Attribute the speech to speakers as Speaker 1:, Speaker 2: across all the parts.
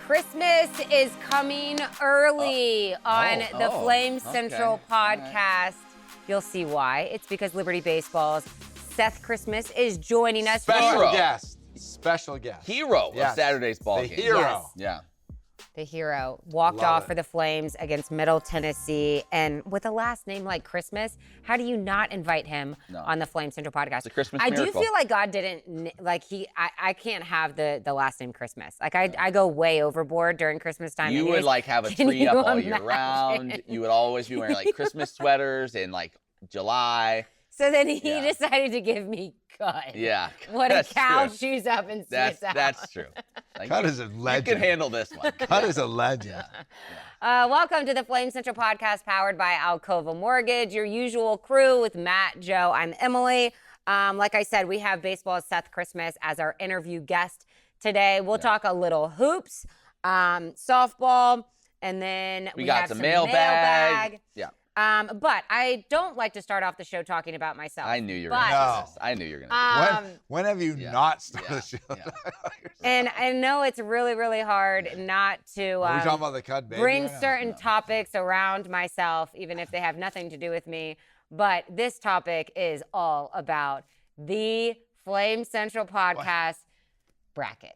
Speaker 1: Christmas is coming early on the Flame Central podcast. Right. You'll see why. It's because Liberty Baseball's Seth Christmas is joining us.
Speaker 2: Special guest.
Speaker 3: Hero of Saturday's ball game.
Speaker 2: The hero.
Speaker 1: Yes.
Speaker 3: Yeah.
Speaker 1: The hero walked off for the Flames against Middle Tennessee. And with a last name like Christmas, how do you not invite him on the Flame Central podcast?
Speaker 3: It's a Christmas
Speaker 1: I
Speaker 3: miracle.
Speaker 1: do feel like God didn't, I can't have the last name Christmas. Like, I go way overboard during Christmas time.
Speaker 3: You would, like, have a tree up all year round. You would always be wearing, like, Christmas sweaters in, like, July.
Speaker 1: So then he decided to give me Cut.
Speaker 3: Yeah.
Speaker 1: What a cow chews up and spits out.
Speaker 3: That's true. Like,
Speaker 2: Cut is a legend.
Speaker 3: You can handle this one.
Speaker 2: Cut is a legend.
Speaker 1: Welcome to the Flame Central podcast powered by Alcova Mortgage, your usual crew with Matt, Joe. I'm Emily. Like I said, we have baseball's Seth Christmas as our interview guest today. We'll talk a little hoops, softball, and then we
Speaker 3: got
Speaker 1: have
Speaker 3: some
Speaker 1: mailbag.
Speaker 3: Yeah.
Speaker 1: But I don't like to start off the show talking about myself.
Speaker 3: I knew you were going to do this. I knew you were going to do this.
Speaker 2: When have you not started the show?
Speaker 3: Yeah.
Speaker 1: And I know it's really, really hard not to
Speaker 2: Are we talking about the Cut baby
Speaker 1: bring
Speaker 2: right now?
Speaker 1: certain topics around myself, even if they have nothing to do with me. But this topic is all about the Flame Central podcast bracket.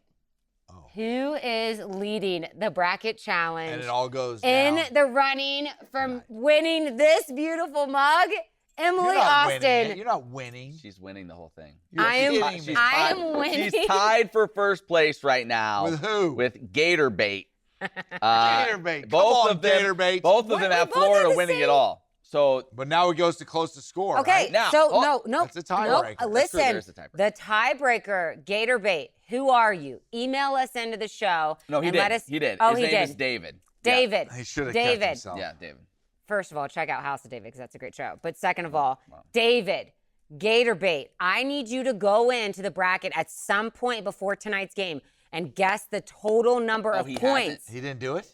Speaker 2: Oh.
Speaker 1: Who is leading the bracket challenge?
Speaker 2: And it all goes
Speaker 1: in
Speaker 2: down.
Speaker 1: the running from winning this beautiful mug? Emily
Speaker 2: You're not
Speaker 1: Austin.
Speaker 2: winning. You're not winning.
Speaker 3: She's winning the whole thing.
Speaker 1: I am winning.
Speaker 3: She's tied for first place right now.
Speaker 2: With who?
Speaker 3: With Gator Bait.
Speaker 2: Gator Bait.
Speaker 3: Both
Speaker 2: Come
Speaker 3: of them,
Speaker 2: Gator Bait.
Speaker 3: Both of them have Florida winning it all. So,
Speaker 2: but now it goes to close to score.
Speaker 1: Okay,
Speaker 2: right?
Speaker 3: now,
Speaker 1: so no.
Speaker 2: That's a tiebreaker.
Speaker 1: No, listen,
Speaker 3: There's a tiebreaker.
Speaker 1: the tiebreaker, Gator Bait. Who are you? Email us into the show.
Speaker 3: No, he
Speaker 1: and
Speaker 3: did.
Speaker 1: Let us,
Speaker 3: He did.
Speaker 1: Oh,
Speaker 3: His
Speaker 1: he
Speaker 3: name
Speaker 1: did.
Speaker 3: is David.
Speaker 1: David.
Speaker 2: He should have
Speaker 1: David.
Speaker 2: kept himself.
Speaker 3: Yeah, David.
Speaker 1: First of all, check out House of David because that's a great show. But second of all, David, Gator Bait, I need you to go into the bracket at some point before tonight's game and guess the total number of
Speaker 3: he
Speaker 1: points.
Speaker 2: He didn't do it?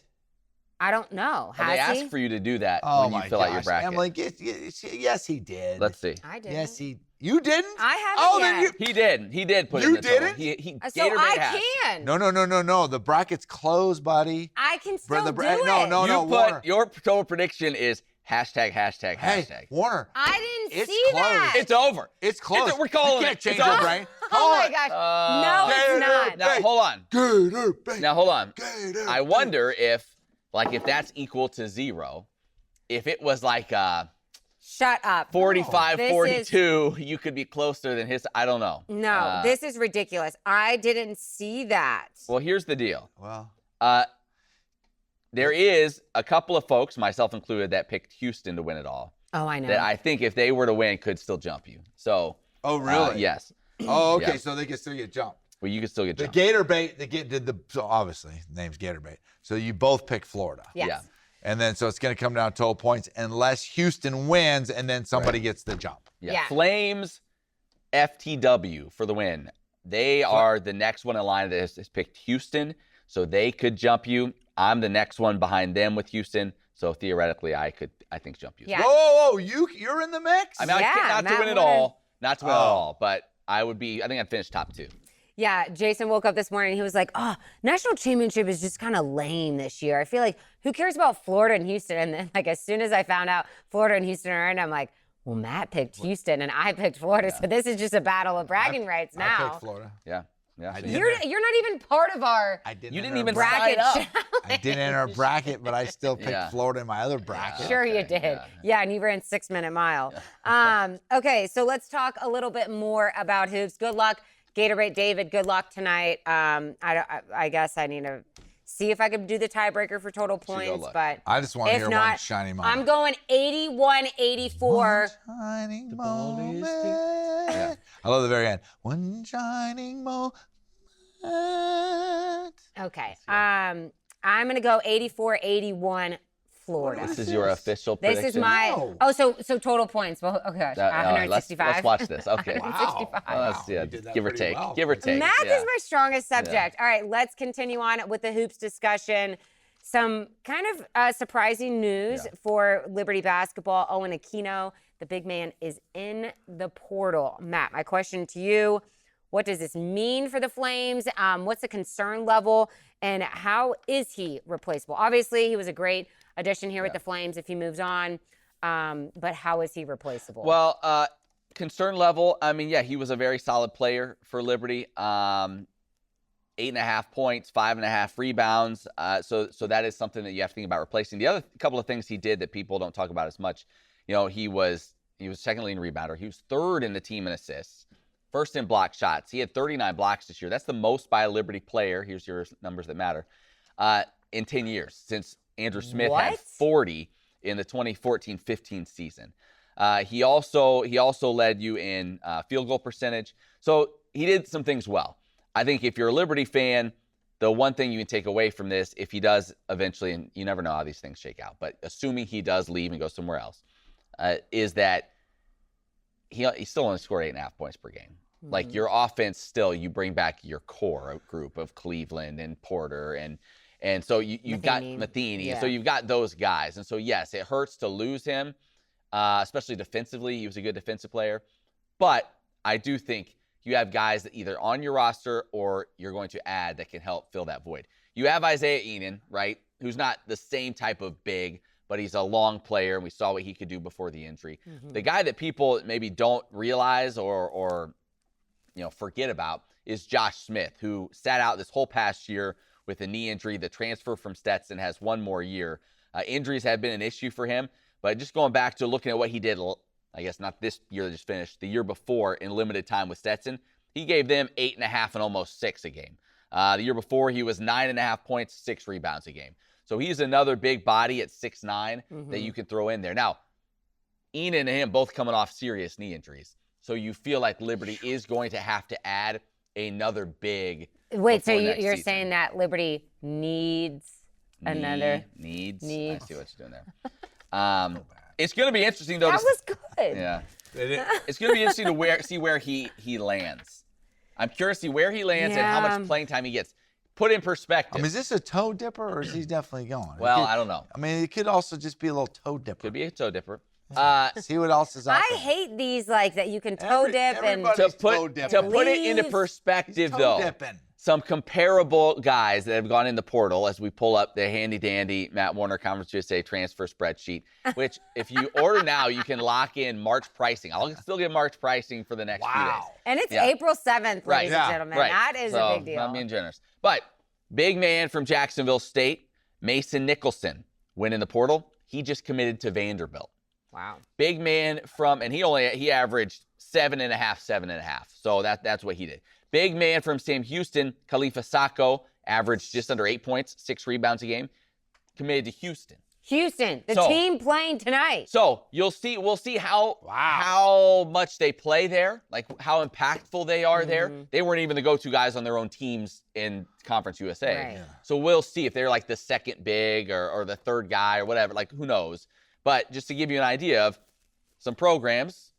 Speaker 1: I don't know.
Speaker 3: They
Speaker 1: Has he?
Speaker 3: asked for you to do that
Speaker 2: Oh
Speaker 3: when
Speaker 2: my
Speaker 3: you fill out your bracket.
Speaker 2: Emily, yes, he did.
Speaker 3: Let's see.
Speaker 1: I didn't.
Speaker 2: Yes, you didn't?
Speaker 1: I haven't
Speaker 2: Oh,
Speaker 1: yet.
Speaker 2: then you.
Speaker 3: He did. He did put
Speaker 2: You
Speaker 3: it in the total.
Speaker 2: didn't?
Speaker 3: He
Speaker 1: So
Speaker 3: Gator Bait
Speaker 1: I
Speaker 3: has.
Speaker 1: can.
Speaker 2: No. The bracket's closed, buddy.
Speaker 1: I can still do it.
Speaker 2: No,
Speaker 3: You
Speaker 2: Warner.
Speaker 3: put your total prediction is hashtag.
Speaker 2: Hey, Warner.
Speaker 1: I didn't
Speaker 2: It's
Speaker 1: see that.
Speaker 3: It's over.
Speaker 2: It's closed.
Speaker 3: We're calling
Speaker 2: you can't
Speaker 3: it.
Speaker 2: change
Speaker 3: It's
Speaker 2: your
Speaker 3: over.
Speaker 2: brain.
Speaker 1: Oh my gosh. No,
Speaker 2: Gator
Speaker 1: it's not.
Speaker 3: Now hold on.
Speaker 2: Gator Bait.
Speaker 3: Now hold on.
Speaker 2: Gator
Speaker 3: I wonder if that's equal to 0, if it was like
Speaker 1: Shut up.
Speaker 3: 45,
Speaker 1: This
Speaker 3: 42, you could be closer than his. I don't know.
Speaker 1: No, this is ridiculous. I didn't see that.
Speaker 3: Well, here's the deal.
Speaker 2: Well,
Speaker 3: There is a couple of folks, myself included, that picked Houston to win it all.
Speaker 1: Oh, I know.
Speaker 3: That I think if they were to win, could still jump you. So.
Speaker 2: oh, really?
Speaker 3: Yes.
Speaker 2: Oh, okay.
Speaker 3: Yeah.
Speaker 2: So they can still get jumped.
Speaker 3: Well, you could still get
Speaker 2: The
Speaker 3: jumped.
Speaker 2: Gator Bait, so obviously, the name's Gator Bait. So you both pick Florida.
Speaker 1: Yes.
Speaker 3: Yeah.
Speaker 2: And then, so it's going to come down to total points unless Houston wins and then somebody gets the jump.
Speaker 1: Yeah.
Speaker 3: Flames, FTW for the win. They are the next one in line that has picked Houston, so they could jump you. I'm the next one behind them with Houston, so theoretically I think jump you.
Speaker 1: Yeah.
Speaker 2: Whoa, you're in the mix?
Speaker 3: I mean, I can't, not
Speaker 1: Matt
Speaker 3: to win it
Speaker 1: Warner.
Speaker 3: all, but I think I'd finish top 2.
Speaker 1: Yeah, Jason woke up this morning and he was like, national championship is just kind of lame this year. I feel like, who cares about Florida and Houston? And then, like, as soon as I found out Florida and Houston are in, I'm like, well, Matt picked Houston and I picked Florida, so this is just a battle of bragging rights now.
Speaker 2: I picked Florida.
Speaker 3: Yeah.
Speaker 1: You're not even part of our
Speaker 3: You didn't even
Speaker 1: bracket
Speaker 3: sign up.
Speaker 2: I didn't enter a bracket, but I still picked Florida in my other bracket.
Speaker 1: Sure you
Speaker 3: Okay,
Speaker 1: did. Yeah, and you ran 6-minute mile. Okay, so let's talk a little bit more about hoops. Good luck, Gatorade David. Good luck tonight. I guess I need to see if I could do the tiebreaker for total points, but
Speaker 2: I just want to
Speaker 1: if
Speaker 2: hear
Speaker 1: not,
Speaker 2: one shining moment.
Speaker 1: I'm going 81-84.
Speaker 2: Shining moment.
Speaker 3: Yeah.
Speaker 2: I love the very end. One shining moment.
Speaker 1: Okay. I'm going to go 84-81 Florida.
Speaker 3: This is your official
Speaker 1: This
Speaker 3: prediction.
Speaker 1: is my
Speaker 2: No.
Speaker 1: so total points. Well, okay,
Speaker 3: Let's
Speaker 1: 165.
Speaker 3: watch this. Okay.
Speaker 1: 165.
Speaker 2: You did that
Speaker 3: give or
Speaker 2: pretty
Speaker 3: take.
Speaker 2: well.
Speaker 3: Give or take.
Speaker 1: Math
Speaker 3: yeah.
Speaker 1: is my strongest subject. All right, let's continue on with the hoops discussion. Some kind of surprising news for Liberty basketball. Owen Aquino, the big man, is in the portal. Matt, my question to you, What does this mean for the Flames? What's the concern level? And how is he replaceable? Obviously, he was a great addition here with the Flames if he moves on. But how is he replaceable?
Speaker 3: Well, concern level, I mean, yeah, he was a very solid player for Liberty. 8.5 points, 5.5 rebounds. So that is something that you have to think about replacing. The other couple of things he did that people don't talk about as much, he was second leading rebounder. He was third in the team in assists, first in block shots. He had 39 blocks this year. That's the most by a Liberty player. Here's your numbers that matter. In 10 years, since Andrew Smith had 40 in the 2014-15 season. He also led you in field goal percentage. So he did some things well. I think if you're a Liberty fan, the one thing you can take away from this, if he does eventually, and you never know how these things shake out, but assuming he does leave and go somewhere else, is that he still only scored 8.5 points per game. Mm-hmm. Like your offense still, you bring back your core group of Cleveland and Porter and so you've got Matheny. Yeah. So you've got those guys. And so, yes, it hurts to lose him, especially defensively. He was a good defensive player. But I do think you have guys that either on your roster or you're going to add that can help fill that void. You have Isaiah Enan, right, who's not the same type of big, but he's a long player, and we saw what he could do before the injury. Mm-hmm. The guy that people maybe don't realize or forget about is Josh Smith, who sat out this whole past year with a knee injury. The transfer from Stetson has one more year. Injuries have been an issue for him, but just going back to looking at what he did, I guess not this year that just finished, the year before in limited time with Stetson, he gave them 8.5 and almost 6 a game. The year before, he was 9.5 points, 6 rebounds a game. So he's another big body at 6'9" that you can throw in there. Now, Enan and him both coming off serious knee injuries. So you feel like Liberty is going to have to add another big.
Speaker 1: Wait, so you're saying that Liberty needs another?
Speaker 3: Needs. I see what you're doing there. It's going to be interesting, though.
Speaker 1: That was good.
Speaker 3: Yeah. It's going to be interesting to see where he lands. I'm curious to see where he lands and how much playing time he gets. Put in perspective.
Speaker 2: I mean, is this a toe dipper or is he definitely going?
Speaker 3: Well, I don't know.
Speaker 2: I mean, it could also just be a little toe dipper.
Speaker 3: Could be a toe dipper.
Speaker 2: See what else is out there.
Speaker 1: I hate these that you can toe dip and
Speaker 3: to put it into perspective, though. Some comparable guys that have gone in the portal as we pull up the handy-dandy Matt Warner Conference USA transfer spreadsheet, which if you order now, you can lock in March pricing. I'll still get March pricing for the next few days.
Speaker 1: And it's April 7th, ladies and gentlemen.
Speaker 3: Right.
Speaker 1: That is a big deal.
Speaker 3: I'm being generous. But big man from Jacksonville State, Mason Nicholson, went in the portal. He just committed to Vanderbilt.
Speaker 1: Wow.
Speaker 3: Big man and he averaged 7.5. So that's what he did. Big man from Sam Houston, Khalifa Sacco, averaged just under 8 points, 6 rebounds a game, committed to Houston.
Speaker 1: The team playing tonight.
Speaker 3: So we'll see how much they play there, like how impactful they are there. They weren't even the go-to guys on their own teams in Conference USA.
Speaker 1: Right. Yeah.
Speaker 3: So we'll see if they're like the second big or the third guy or whatever, like who knows. But just to give you an idea of some programs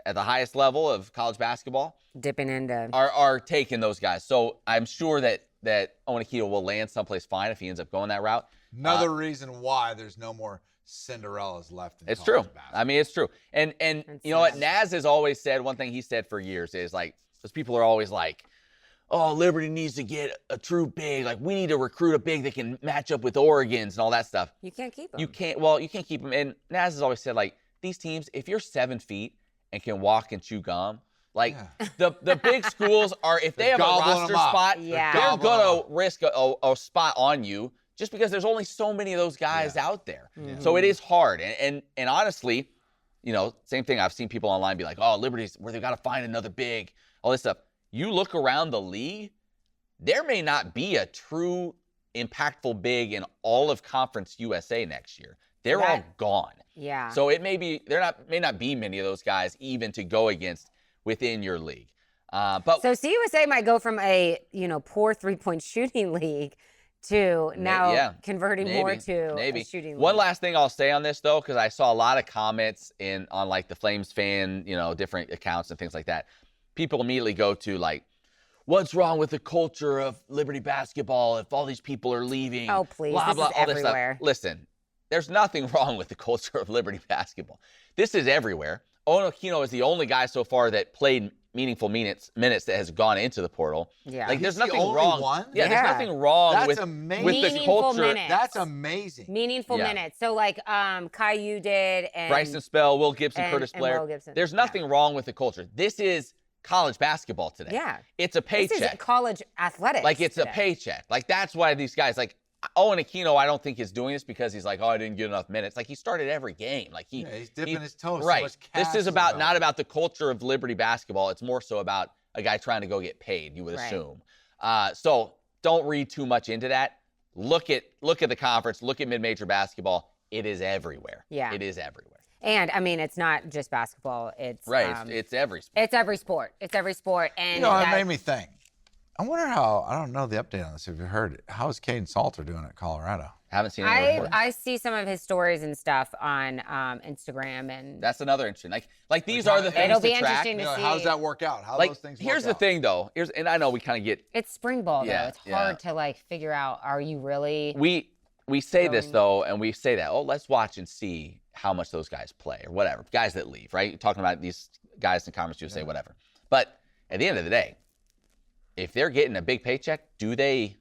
Speaker 3: at the highest level of college basketball
Speaker 1: dipping into
Speaker 3: are taking those guys. So I'm sure that Onekito will land someplace fine if he ends up going that route.
Speaker 2: Another reason why there's no more Cinderellas left in
Speaker 3: it's
Speaker 2: college
Speaker 3: true.
Speaker 2: basketball.
Speaker 3: I mean, it's true. And you know what? Naz has always said, one thing he said for years is like, because people are always like, oh, Liberty needs to get a true big. Like, we need to recruit a big that can match up with Oregon's and all that stuff.
Speaker 1: You can't keep them.
Speaker 3: You can't keep them. And Naz has always said, like, these teams, if you're 7 feet and can walk and chew gum, like the big schools are, if they have a roster spot, they're going to risk a spot on you just because there's only so many of those guys out there. So it is hard. And honestly, same thing. I've seen people online be like, oh, Liberty's where they've got to find another big, all this stuff. You look around the league, there may not be a true impactful big in all of Conference USA next year. They're all gone.
Speaker 1: Yeah.
Speaker 3: So it may not be many of those guys even to go against within your league. But
Speaker 1: so CUSA might go from a poor 3-point shooting league to now converting more to a shooting league.
Speaker 3: One last thing I'll say on this though, because I saw a lot of comments on like the Flames fan, different accounts and things like that. People immediately go to like, what's wrong with the culture of Liberty basketball if all these people are leaving?
Speaker 1: Oh, please.
Speaker 3: Blah,
Speaker 1: this
Speaker 3: blah,
Speaker 1: is
Speaker 3: all
Speaker 1: everywhere.
Speaker 3: This stuff. Listen, there's nothing wrong with the culture of Liberty basketball. This is everywhere. Onekino is the only guy so far that played meaningful minutes that has gone into the portal.
Speaker 1: Yeah.
Speaker 3: Like there's
Speaker 2: He's the
Speaker 3: nothing
Speaker 2: only
Speaker 3: wrong.
Speaker 2: one?
Speaker 3: Yeah,
Speaker 1: Yeah.
Speaker 3: there's nothing wrong
Speaker 2: That's
Speaker 3: with
Speaker 2: amazing.
Speaker 3: with the
Speaker 1: Meaningful
Speaker 3: culture.
Speaker 1: minutes.
Speaker 2: That's amazing.
Speaker 1: Meaningful
Speaker 3: Yeah.
Speaker 1: minutes. So like Caillou did and
Speaker 3: Bryson Spell, Will Gibson,
Speaker 1: and-
Speaker 3: Curtis
Speaker 1: and
Speaker 3: Blair.
Speaker 1: Will Gibson.
Speaker 3: There's nothing wrong with the culture. This is college basketball today.
Speaker 1: Yeah.
Speaker 3: It's a
Speaker 1: This
Speaker 3: paycheck.
Speaker 1: is college athletics.
Speaker 3: Like it's a
Speaker 1: today.
Speaker 3: paycheck. Like that's why these guys like Owen Aquino, I don't think is doing this because he's like, oh, I didn't get enough minutes. Like he started every game. Like
Speaker 2: He's dipping his toes. So
Speaker 3: Right.
Speaker 2: much
Speaker 3: This
Speaker 2: cash
Speaker 3: is about
Speaker 2: out.
Speaker 3: not about the culture of Liberty basketball. It's more so about a guy trying to go get paid, you would
Speaker 1: Right.
Speaker 3: assume. So don't read too much into that. Look at the conference, look at mid-major basketball. It is everywhere.
Speaker 1: Yeah.
Speaker 3: It is everywhere.
Speaker 1: And I mean, it's not just basketball. It's
Speaker 3: Right. It's every sport.
Speaker 1: It's every sport. It's every sport. And
Speaker 2: You know, it
Speaker 1: that-
Speaker 2: made me think. I wonder how, I don't know the update on this. Have you heard it? How is Caden Salter doing at Colorado?
Speaker 3: Haven't seen any reports.
Speaker 1: I see some of his stories and stuff on Instagram, and
Speaker 3: That's another interesting. Like these are the things
Speaker 1: It'll
Speaker 3: to
Speaker 1: be
Speaker 3: track.
Speaker 1: interesting
Speaker 2: You
Speaker 1: to
Speaker 2: know,
Speaker 1: see.
Speaker 2: how does that work out? How
Speaker 3: Like
Speaker 2: those things
Speaker 3: here's
Speaker 2: work
Speaker 3: the
Speaker 2: out?
Speaker 3: thing though. And I know we kind of get
Speaker 1: it's spring ball though.
Speaker 3: Yeah,
Speaker 1: It's
Speaker 3: yeah.
Speaker 1: hard to like figure out. Are you really?
Speaker 3: we say this
Speaker 1: Going-
Speaker 3: though, and we say that, oh, let's watch and see how much those guys play or whatever. Guys that leave, right? You're talking about these guys in Conference USA, whatever. But at the end of the day, if they're getting a big paycheck, do they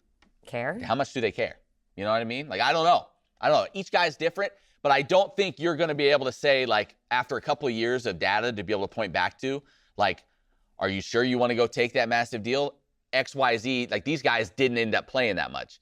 Speaker 1: Care?
Speaker 3: how much do they care? You know what I mean? Like I don't know. Each guy's different, but I don't think you're going to be able to say like after a couple of years of data to be able to point back to like, are you sure you want to go take that massive deal? XYZ, like these guys didn't end up playing that much.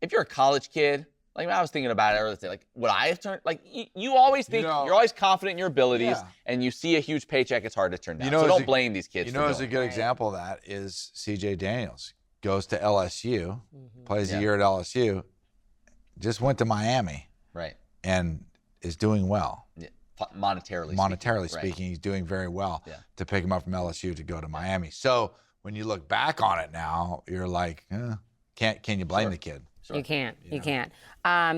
Speaker 3: If you're a college kid, like I was thinking about it earlier today, like would I have turned, like you always think, you're always confident in your abilities and you see a huge paycheck, it's hard to turn down. So don't blame these kids.
Speaker 2: You know, as a
Speaker 3: doing
Speaker 2: good
Speaker 1: Right.
Speaker 2: example of that is CJ Daniels. Goes to LSU,
Speaker 1: Mm-hmm.
Speaker 2: plays
Speaker 3: Yeah.
Speaker 2: a year at LSU, just went to Miami
Speaker 3: Right.
Speaker 2: and is doing well.
Speaker 3: Yeah. Monetarily
Speaker 2: Monetarily
Speaker 3: speaking.
Speaker 2: speaking, he's doing very well
Speaker 3: Yeah.
Speaker 2: to pick him up from LSU to go to Miami. So when you look back on it now, you're like, can you blame
Speaker 3: Sure.
Speaker 2: the kid?
Speaker 3: Sure.
Speaker 1: You can't. You can't.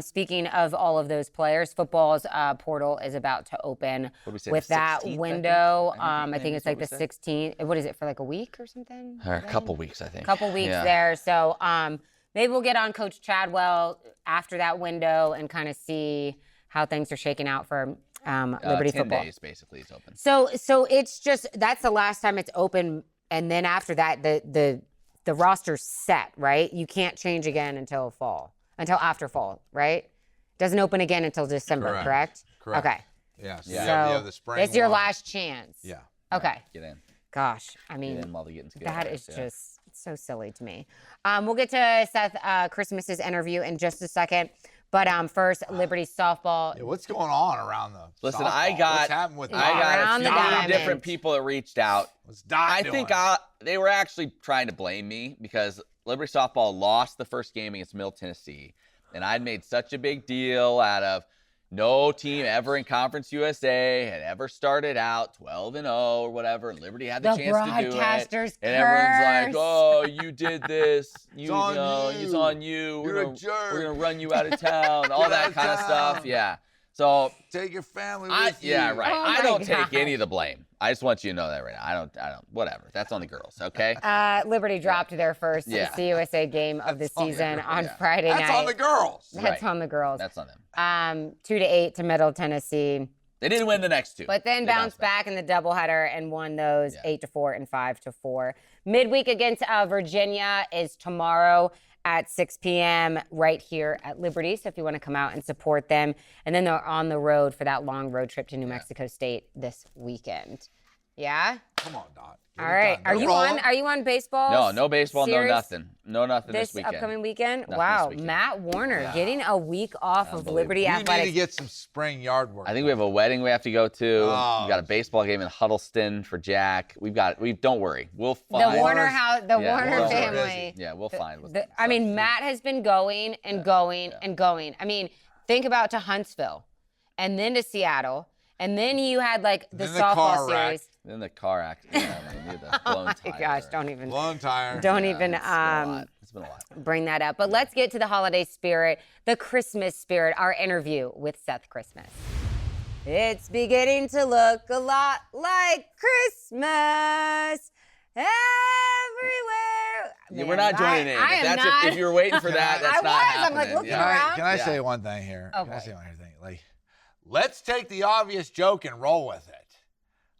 Speaker 1: Speaking of all of those players, football's portal is about to open
Speaker 3: What did we say,
Speaker 1: with
Speaker 3: the
Speaker 1: that
Speaker 3: 16th, I think?
Speaker 1: window.
Speaker 3: I
Speaker 1: I
Speaker 3: think
Speaker 1: think
Speaker 3: is
Speaker 1: it's
Speaker 3: what
Speaker 1: like
Speaker 3: we
Speaker 1: the
Speaker 3: said.
Speaker 1: 16th. What is it, for like a week or something?
Speaker 3: Or a couple weeks, I think.
Speaker 1: Couple weeks
Speaker 3: Yeah.
Speaker 1: there. So maybe we'll get on Coach Chadwell after that window and kind of see how things are shaking out for Liberty
Speaker 3: 10
Speaker 1: football.
Speaker 3: days basically it's open.
Speaker 1: So it's just that's the last time it's open, and then after that the roster's set, right? You can't change again until after fall, right? Doesn't open again until December, correct?
Speaker 2: Correct.
Speaker 1: Okay.
Speaker 2: Yeah. So
Speaker 3: Yeah.
Speaker 2: you have
Speaker 1: So
Speaker 2: the spring
Speaker 1: it's your
Speaker 2: one.
Speaker 1: last chance.
Speaker 2: Yeah.
Speaker 1: Okay.
Speaker 3: Get in.
Speaker 1: Gosh, I
Speaker 3: Get
Speaker 1: mean,
Speaker 3: in while they're getting together.
Speaker 1: that is
Speaker 3: Yeah.
Speaker 1: just so silly to me. We'll get to Seth Christmas's interview in just a second. But first, Liberty softball.
Speaker 2: Yeah, what's going on around the
Speaker 3: Listen,
Speaker 2: softball?
Speaker 3: I got
Speaker 2: what's happening with
Speaker 3: I got
Speaker 1: Around
Speaker 3: a
Speaker 1: the
Speaker 3: few
Speaker 1: diamond.
Speaker 3: different people that reached out.
Speaker 2: What's Dot
Speaker 3: I
Speaker 2: doing?
Speaker 3: think they were actually trying to blame me because Liberty softball lost the first game against Middle Tennessee, and I'd made such a big deal out of no team ever in Conference USA had ever started out 12-0 or whatever, and Liberty had the
Speaker 1: The
Speaker 3: chance to do it.
Speaker 1: broadcasters
Speaker 3: And everyone's like,
Speaker 1: curse.
Speaker 3: "Oh, you did this. You
Speaker 2: on
Speaker 3: know,
Speaker 2: you.
Speaker 3: it's on you.
Speaker 2: You're a jerk.
Speaker 3: We're gonna run you out of town." All
Speaker 2: Get
Speaker 3: that
Speaker 2: out of
Speaker 3: kind of
Speaker 2: town.
Speaker 3: stuff. Yeah. So
Speaker 2: Take your family with you.
Speaker 3: yeah, right.
Speaker 1: Oh
Speaker 3: I
Speaker 1: my
Speaker 3: don't
Speaker 1: gosh.
Speaker 3: take any of the blame. I just want you to know that right now. I don't. Whatever. That's on the girls. Okay.
Speaker 1: Liberty dropped their first
Speaker 3: Yeah.
Speaker 1: CUSA game of the
Speaker 2: That's on the
Speaker 1: season
Speaker 2: girls.
Speaker 1: on
Speaker 3: Yeah.
Speaker 1: Friday
Speaker 2: That's
Speaker 1: night.
Speaker 2: on the girls.
Speaker 1: That's
Speaker 3: Right.
Speaker 1: on the girls.
Speaker 3: That's on them.
Speaker 1: 2-8 to Middle Tennessee,
Speaker 3: They didn't win the next two.
Speaker 1: but then
Speaker 3: They
Speaker 1: bounced back in the doubleheader and won those
Speaker 3: Yeah.
Speaker 1: 8-4 and 5-4. Midweek against Virginia is tomorrow at 6 p.m. right here at Liberty. So if you want to come out and support them, and then they're on the road for that long road trip to New Mexico State this weekend. Yeah.
Speaker 2: Come on, Dot. Get
Speaker 1: All
Speaker 2: it
Speaker 1: right.
Speaker 2: done.
Speaker 1: Are
Speaker 2: They're
Speaker 1: you
Speaker 2: rolling.
Speaker 1: on? Are you on baseball?
Speaker 3: No baseball,
Speaker 1: series
Speaker 3: no nothing. No nothing this weekend.
Speaker 1: upcoming weekend?
Speaker 3: Nothing
Speaker 1: Wow,
Speaker 3: this weekend.
Speaker 1: Matt Warner getting a week off of
Speaker 3: Unbelievable.
Speaker 1: Liberty
Speaker 2: You
Speaker 1: Athletics.
Speaker 2: need to get some spring yard work.
Speaker 3: I think we have a wedding we have to go to.
Speaker 2: Oh.
Speaker 3: We've got a baseball game in Huddleston for Jack. Don't worry. We'll
Speaker 1: the
Speaker 3: find
Speaker 1: Warner house, the
Speaker 3: Yeah,
Speaker 1: Warner
Speaker 3: Warner's
Speaker 1: family.
Speaker 3: Yeah, we'll find what's
Speaker 1: I mean, Matt has been going and going and going. I mean, think about to Huntsville, and then to Seattle, and then you had like the
Speaker 2: Then the
Speaker 1: softball
Speaker 2: car wreck.
Speaker 1: series.
Speaker 3: Then the car accident. Yeah, the blown
Speaker 1: Oh
Speaker 3: tire.
Speaker 1: my gosh! Don't even
Speaker 2: Blown tire.
Speaker 1: don't
Speaker 3: Yeah,
Speaker 1: even
Speaker 3: it's been a lot. It's been a lot.
Speaker 1: bring that up. But let's get to the holiday spirit, the Christmas spirit. Our interview with Seth Christmas. It's beginning to look a lot like Christmas everywhere.
Speaker 3: Yeah,
Speaker 1: Man,
Speaker 3: we're not joining in.
Speaker 1: I am
Speaker 3: If
Speaker 1: not.
Speaker 3: if you're waiting for that, that's
Speaker 1: I
Speaker 3: not
Speaker 1: was. I'm
Speaker 3: happening.
Speaker 1: like looking
Speaker 2: Can
Speaker 1: around.
Speaker 2: I, can I
Speaker 3: Yeah.
Speaker 2: say one thing here? Can I
Speaker 1: Okay.
Speaker 2: say one thing? Like, let's take the obvious joke and roll with it.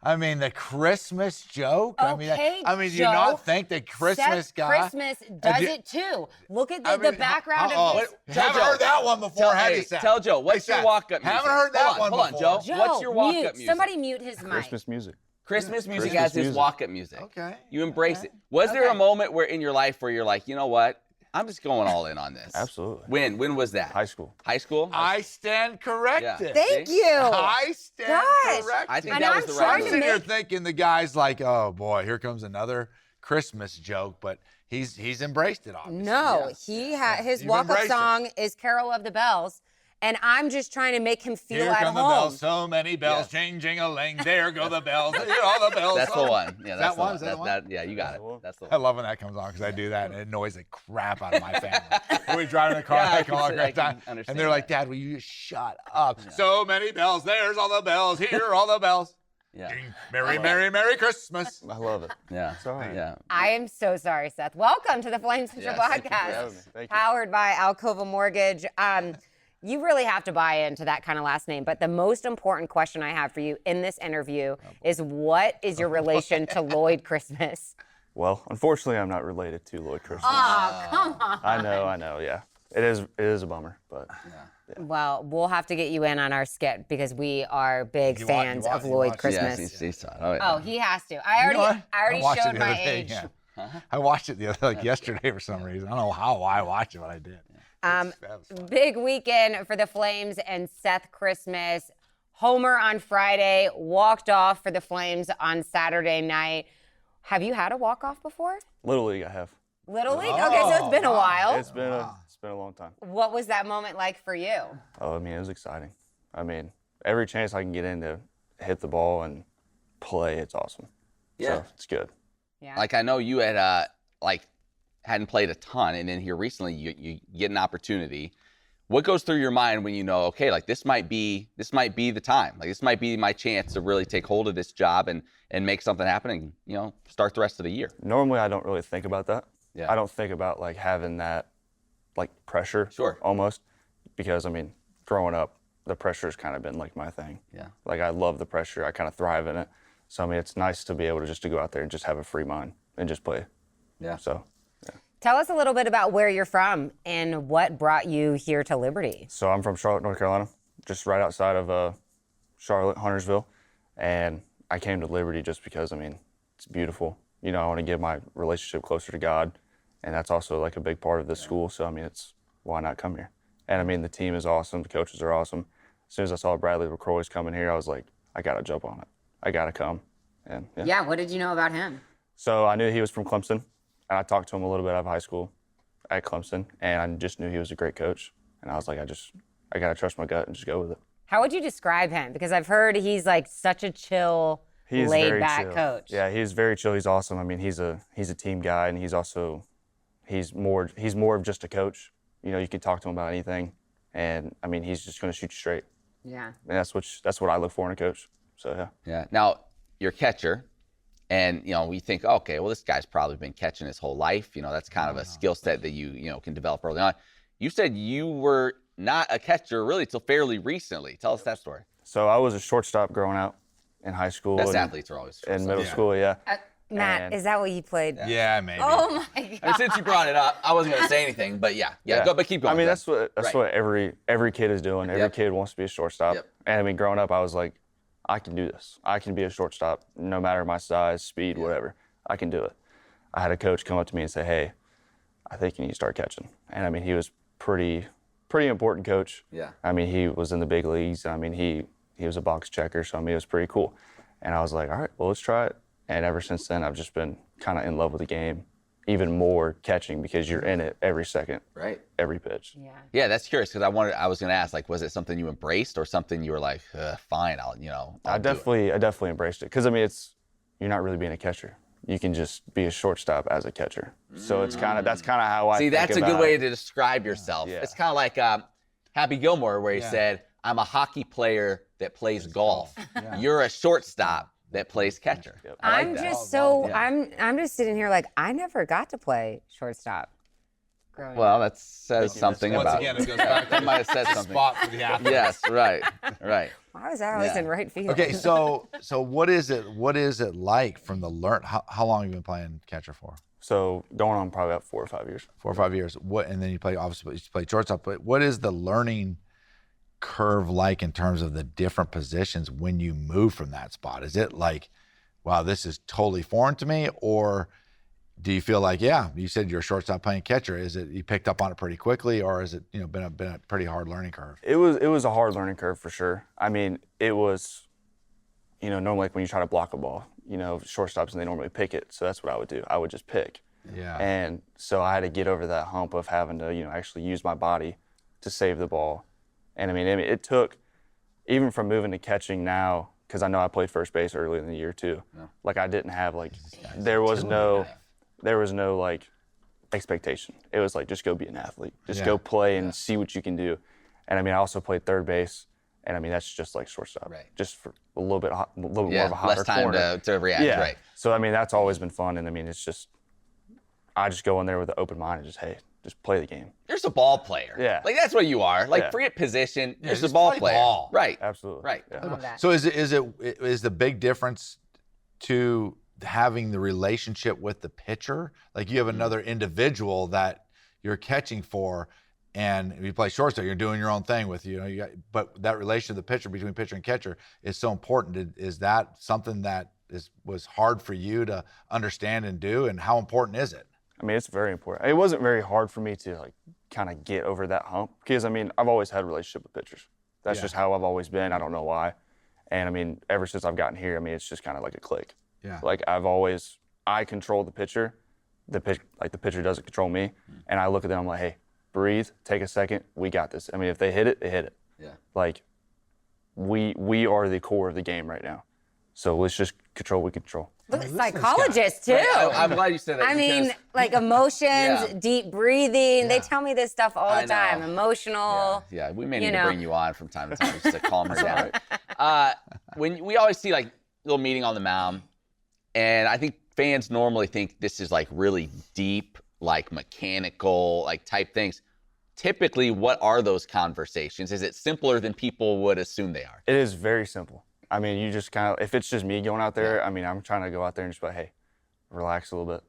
Speaker 2: I mean, the Christmas joke.
Speaker 1: Okay,
Speaker 2: I mean, do you
Speaker 1: Joe.
Speaker 2: not think the Christmas
Speaker 1: Seth
Speaker 2: guy?
Speaker 1: Christmas does it too. Look at the background
Speaker 2: uh-oh.
Speaker 1: of this.
Speaker 2: Haven't heard that one before, have you, Seth?
Speaker 3: Tell Joe, what's
Speaker 2: Hey,
Speaker 3: your
Speaker 2: Seth,
Speaker 3: walk-up music?
Speaker 2: Haven't heard that one
Speaker 3: Hold on,
Speaker 2: before.
Speaker 3: Joe. What's your walk-up
Speaker 1: mute.
Speaker 3: music?
Speaker 1: Somebody mute his mic.
Speaker 4: Christmas music.
Speaker 3: Christmas music
Speaker 4: Christmas
Speaker 3: as his
Speaker 4: music.
Speaker 3: walk-up music.
Speaker 2: Okay.
Speaker 3: You embrace it. Was there a moment where in your life where you're like, you know what? I'm just going all in on this.
Speaker 4: Absolutely.
Speaker 3: When was that?
Speaker 4: High school.
Speaker 3: High school?
Speaker 2: I stand corrected.
Speaker 3: Yeah.
Speaker 1: Thank
Speaker 3: See?
Speaker 1: you.
Speaker 2: I stand
Speaker 1: Gosh.
Speaker 2: corrected.
Speaker 3: I think
Speaker 1: And
Speaker 3: that
Speaker 1: I'm
Speaker 3: was the
Speaker 1: trying
Speaker 3: right
Speaker 2: I'm
Speaker 1: to
Speaker 3: move.
Speaker 2: sitting here
Speaker 1: make-
Speaker 2: thinking the guy's like, oh boy, here comes another Christmas joke, but he's embraced it, obviously.
Speaker 1: No, his
Speaker 2: You've
Speaker 1: walk-up
Speaker 2: embraced it.
Speaker 1: song is "Carol of the Bells," and I'm just trying to make him feel
Speaker 2: Here
Speaker 1: at
Speaker 2: come
Speaker 1: home.
Speaker 2: the bells, so many bells,
Speaker 3: Yeah.
Speaker 2: changing a ling. There go the bells. Here all the bells.
Speaker 3: That's the one. Yeah,
Speaker 2: Is
Speaker 3: that's
Speaker 2: that
Speaker 3: the
Speaker 2: one?
Speaker 3: one.
Speaker 2: Is that the one?
Speaker 3: Yeah, you got it. That's the
Speaker 2: I
Speaker 3: one.
Speaker 2: love when that comes on because I do that and it annoys the crap out of my family. When we drive in the car,
Speaker 3: Yeah, I
Speaker 2: I
Speaker 3: can
Speaker 2: call it
Speaker 3: see- I
Speaker 2: great
Speaker 3: can
Speaker 2: time, and
Speaker 3: understand
Speaker 2: they're like,
Speaker 3: that.
Speaker 2: "Dad, will you just shut up?" So many bells. There's all the bells. Here all the bells.
Speaker 3: Yeah.
Speaker 2: Ding. Merry, merry, merry Christmas.
Speaker 4: I love it.
Speaker 3: Yeah.
Speaker 4: It's all right.
Speaker 3: Yeah.
Speaker 1: I am so sorry, Seth. Welcome to the Flame Central
Speaker 3: Yes, thank you for
Speaker 1: podcast,
Speaker 4: having me. Thank you.
Speaker 1: powered by Alcova Mortgage. You really have to buy into that kind of last name. But the most important question I have for you in this interview is, what is your relation to Lloyd Christmas?
Speaker 4: Well, unfortunately, I'm not related to Lloyd Christmas.
Speaker 1: Oh, come on.
Speaker 4: I know. Yeah, it is a bummer, but
Speaker 1: Well, we'll have to get you in on our skit because we are big
Speaker 2: You
Speaker 1: fans
Speaker 2: want-
Speaker 1: of
Speaker 2: you
Speaker 1: Lloyd
Speaker 2: want-
Speaker 1: Christmas.
Speaker 3: Yes, he saw it. Oh, yeah.
Speaker 1: Oh, he has to. I
Speaker 2: You know what?
Speaker 1: already
Speaker 2: watched it
Speaker 1: showed
Speaker 2: the
Speaker 1: my
Speaker 2: other day,
Speaker 1: age.
Speaker 2: yeah. I watched it the other yesterday for some reason. I don't know why I watched it, but I did. That was fun.
Speaker 1: Big weekend for the Flames and Seth Christmas. Homer on Friday, walked off for the Flames on Saturday night. Have you had a walk-off before?
Speaker 4: Little League I have.
Speaker 1: Little League? Okay, so it's been a
Speaker 2: wow.
Speaker 1: while.
Speaker 4: It's been a long time.
Speaker 1: What was that moment like for you?
Speaker 4: Oh, I mean, it was exciting. I mean, every chance I can get in to hit the ball and play, it's awesome.
Speaker 3: Yeah.
Speaker 4: So it's good.
Speaker 1: Yeah.
Speaker 3: Like I know you had hadn't played a ton, and then here recently you get an opportunity. What goes through your mind when you know, okay, like this might be the time, like this might be my chance to really take hold of this job and make something happen, and start the rest of the year.
Speaker 4: Normally, I don't really think about that.
Speaker 3: Yeah.
Speaker 4: I don't think about like having that like pressure.
Speaker 3: Sure.
Speaker 4: Almost, because I mean, growing up, the pressure's kind of been like my thing.
Speaker 3: Yeah.
Speaker 4: Like I love the pressure. I kind of thrive in it. So I mean, it's nice to be able to just to go out there and just have a free mind and just play.
Speaker 3: Yeah.
Speaker 4: So.
Speaker 1: Tell us a little bit about where you're from and what brought you here to Liberty.
Speaker 4: So I'm from Charlotte, North Carolina, just right outside of Charlotte, Huntersville, and I came to Liberty just because, I mean, it's beautiful. I want to get my relationship closer to God, and that's also like a big part of this school. So I mean, why not come here? And I mean, the team is awesome, the coaches are awesome. As soon as I saw Bradley LaCroix's coming here, I was like, I gotta jump on it. I gotta come. And
Speaker 1: Yeah, what did you know about him?
Speaker 4: So I knew he was from Clemson, and I talked to him a little bit out of high school at Clemson, and I just knew he was a great coach. And I was like, I got to trust my gut and just go with it.
Speaker 1: How would you describe him? Because I've heard he's like such a chill,
Speaker 4: He's very
Speaker 1: laid-back
Speaker 4: chill.
Speaker 1: coach.
Speaker 4: Yeah, he's very chill. He's awesome. I mean, he's a team guy, and he's more of just a coach. You can talk to him about anything, and I mean, he's just going to shoot you straight.
Speaker 1: Yeah.
Speaker 4: And that's what I look for in a coach. So yeah.
Speaker 3: Yeah. Now you're a catcher, and we think, okay, well, this guy's probably been catching his whole life. That's kind of a skill set that you can develop early on. You said you were not a catcher really till fairly recently. Tell us that story.
Speaker 4: So I was a shortstop growing up in high school.
Speaker 3: Best
Speaker 4: and
Speaker 3: athletes are always
Speaker 4: in
Speaker 3: shortstop.
Speaker 4: middle
Speaker 2: Yeah.
Speaker 4: school. Yeah.
Speaker 1: Matt,
Speaker 4: And-
Speaker 1: is that what you played?
Speaker 2: Yeah, maybe.
Speaker 1: Oh my God.
Speaker 3: And since you brought it up, I wasn't going to say anything, but yeah. Go, but keep going.
Speaker 4: I mean,
Speaker 3: Go.
Speaker 4: that's
Speaker 3: Right.
Speaker 4: what every kid is doing. Every
Speaker 3: Yep.
Speaker 4: kid wants to be a shortstop.
Speaker 3: Yep.
Speaker 4: And I mean, growing up, I was like, I can do this. I can be a shortstop, no matter my size, speed, whatever. I can do it. I had a coach come up to me and say, "Hey, I think you need to start catching." And I mean, he was pretty important coach.
Speaker 3: Yeah.
Speaker 4: I mean, he was in the big leagues. I mean, he was a box checker, so I mean, it was pretty cool. And I was like, all right, well, let's try it. And ever since then, I've just been kind of in love with the game, even more catching because you're in it every second,
Speaker 3: Right.
Speaker 4: every pitch.
Speaker 1: Yeah.
Speaker 3: Yeah, that's curious because I was going to ask, like, was it something you embraced or something you were like, fine, I'll
Speaker 4: I
Speaker 3: do it.
Speaker 4: definitely embraced it because I mean, you're not really being a catcher. You can just be a shortstop as a catcher. So that's kind of how I
Speaker 3: See,
Speaker 4: think
Speaker 3: that's a good
Speaker 4: about
Speaker 3: way
Speaker 4: it.
Speaker 3: to describe yourself.
Speaker 4: Yeah.
Speaker 3: It's kind of like Happy Gilmore, where he
Speaker 2: Yeah.
Speaker 3: said, I'm a hockey player that plays golf. You're a shortstop that plays catcher.
Speaker 4: Yep.
Speaker 3: I like
Speaker 1: I'm
Speaker 3: that.
Speaker 1: just so
Speaker 3: Yeah.
Speaker 1: I'm just sitting here like I never got to play shortstop. Growing
Speaker 3: Well,
Speaker 1: up.
Speaker 3: that says something
Speaker 2: Once
Speaker 3: about
Speaker 2: again, it goes back to
Speaker 3: that might have said
Speaker 2: the
Speaker 3: something.
Speaker 2: spot for the athlete.
Speaker 3: Yes, right.
Speaker 1: Why was I always in right field?
Speaker 2: Okay, so what is it like from the how long have you been playing catcher for?
Speaker 4: So going on probably about 4 or 5 years.
Speaker 2: 4 or 5 years. What, and then you play shortstop, but what is the learning curve like in terms of the different positions when you move from that spot? Is it like, wow, this is totally foreign to me? Or do you feel like, yeah, you said you're a shortstop playing catcher. Is it you picked up on it pretty quickly, or is it been a pretty hard learning curve?
Speaker 4: It was a hard learning curve for sure. I mean, it was, normally like when you try to block a ball, shortstops and they normally pick it. So that's what I would do. I would just pick.
Speaker 2: Yeah.
Speaker 4: And so I had to get over that hump of having to, actually use my body to save the ball. And I mean, it took, even from moving to catching now, because I know I played first base early in the year too. Yeah. Like I didn't have there was no like expectation. It was like, just go be an athlete. Just go play and see what you can do. And I mean, I also played third base. And I mean, that's just like shortstop, just for a little bit more of a hotter
Speaker 3: less time
Speaker 4: corner.
Speaker 3: to react, right?
Speaker 4: So I mean, that's always been fun, and I mean, it's just I just go in there with an open mind and just play the game.
Speaker 3: You're just a ball player.
Speaker 4: Yeah,
Speaker 3: like that's what you are. Like forget position. You're just a ball player.
Speaker 2: Ball.
Speaker 3: Right.
Speaker 4: Absolutely.
Speaker 3: Right.
Speaker 1: I love that.
Speaker 2: So is the big difference to having the relationship with the pitcher? Like you have another individual that you're catching for. And if you play shortstop, you're doing your own thing with but that relation of the pitcher between pitcher and catcher is so important. Is that something that was hard for you to understand and do? And how important is it?
Speaker 4: I mean, it's very important. It wasn't very hard for me to kind of get over that hump because I mean, I've always had a relationship with pitchers. That's just how I've always been. I don't know why. And I mean, ever since I've gotten here, I mean, it's just kind of like a click.
Speaker 2: Yeah.
Speaker 4: Like I control the pitcher. The pitcher doesn't control me. And I look at them, I'm like, hey, breathe, take a second, we got this. I mean, if they hit it, they hit it.
Speaker 3: Yeah.
Speaker 4: Like, we are the core of the game right now. So let's just control what we control.
Speaker 1: Look, psychologists too.
Speaker 3: Right, I'm glad you said that.
Speaker 1: I mean, like emotions, deep breathing. They tell me this stuff all the time. Emotional.
Speaker 3: Yeah, we may need to bring you on from time to time just to calm her down. When we always see like little meeting on the mound, and I think fans normally think this is like really deep, like mechanical, like type things. Typically, what are those conversations? Is it simpler than people would assume they are? It
Speaker 4: is very simple. I mean, you just kind of, if it's just me going out there, I mean, I'm trying to go out there and just be like, hey, relax a little bit.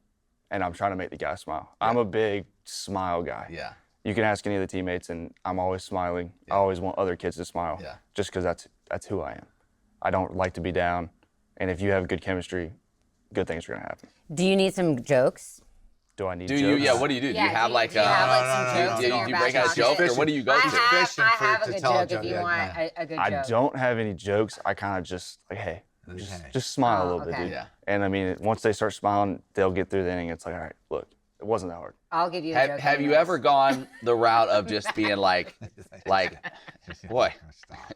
Speaker 4: And I'm trying to make the guy smile. Yeah. I'm a big smile guy.
Speaker 3: Yeah.
Speaker 4: You can ask any of the teammates, and I'm always smiling. Yeah. I always want other kids to smile. Yeah. Just because that's who I am. I don't like to be down. And if you have good chemistry, good things are going to happen.
Speaker 1: Do you need some jokes?
Speaker 4: Do I need
Speaker 3: jokes? What do you do? Do you have
Speaker 1: like some jokes?
Speaker 3: Do you break out a joke, or what do you go to?
Speaker 1: I have a good joke if you want a good joke.
Speaker 4: I don't have any jokes. I kind of just like, hey, just smile a little bit, dude. Yeah. And I mean, once they start smiling, they'll get through the inning. It's like, all right, look, it wasn't that hard.
Speaker 1: I'll give you a joke.
Speaker 3: Have you ever gone the route of just being like, boy,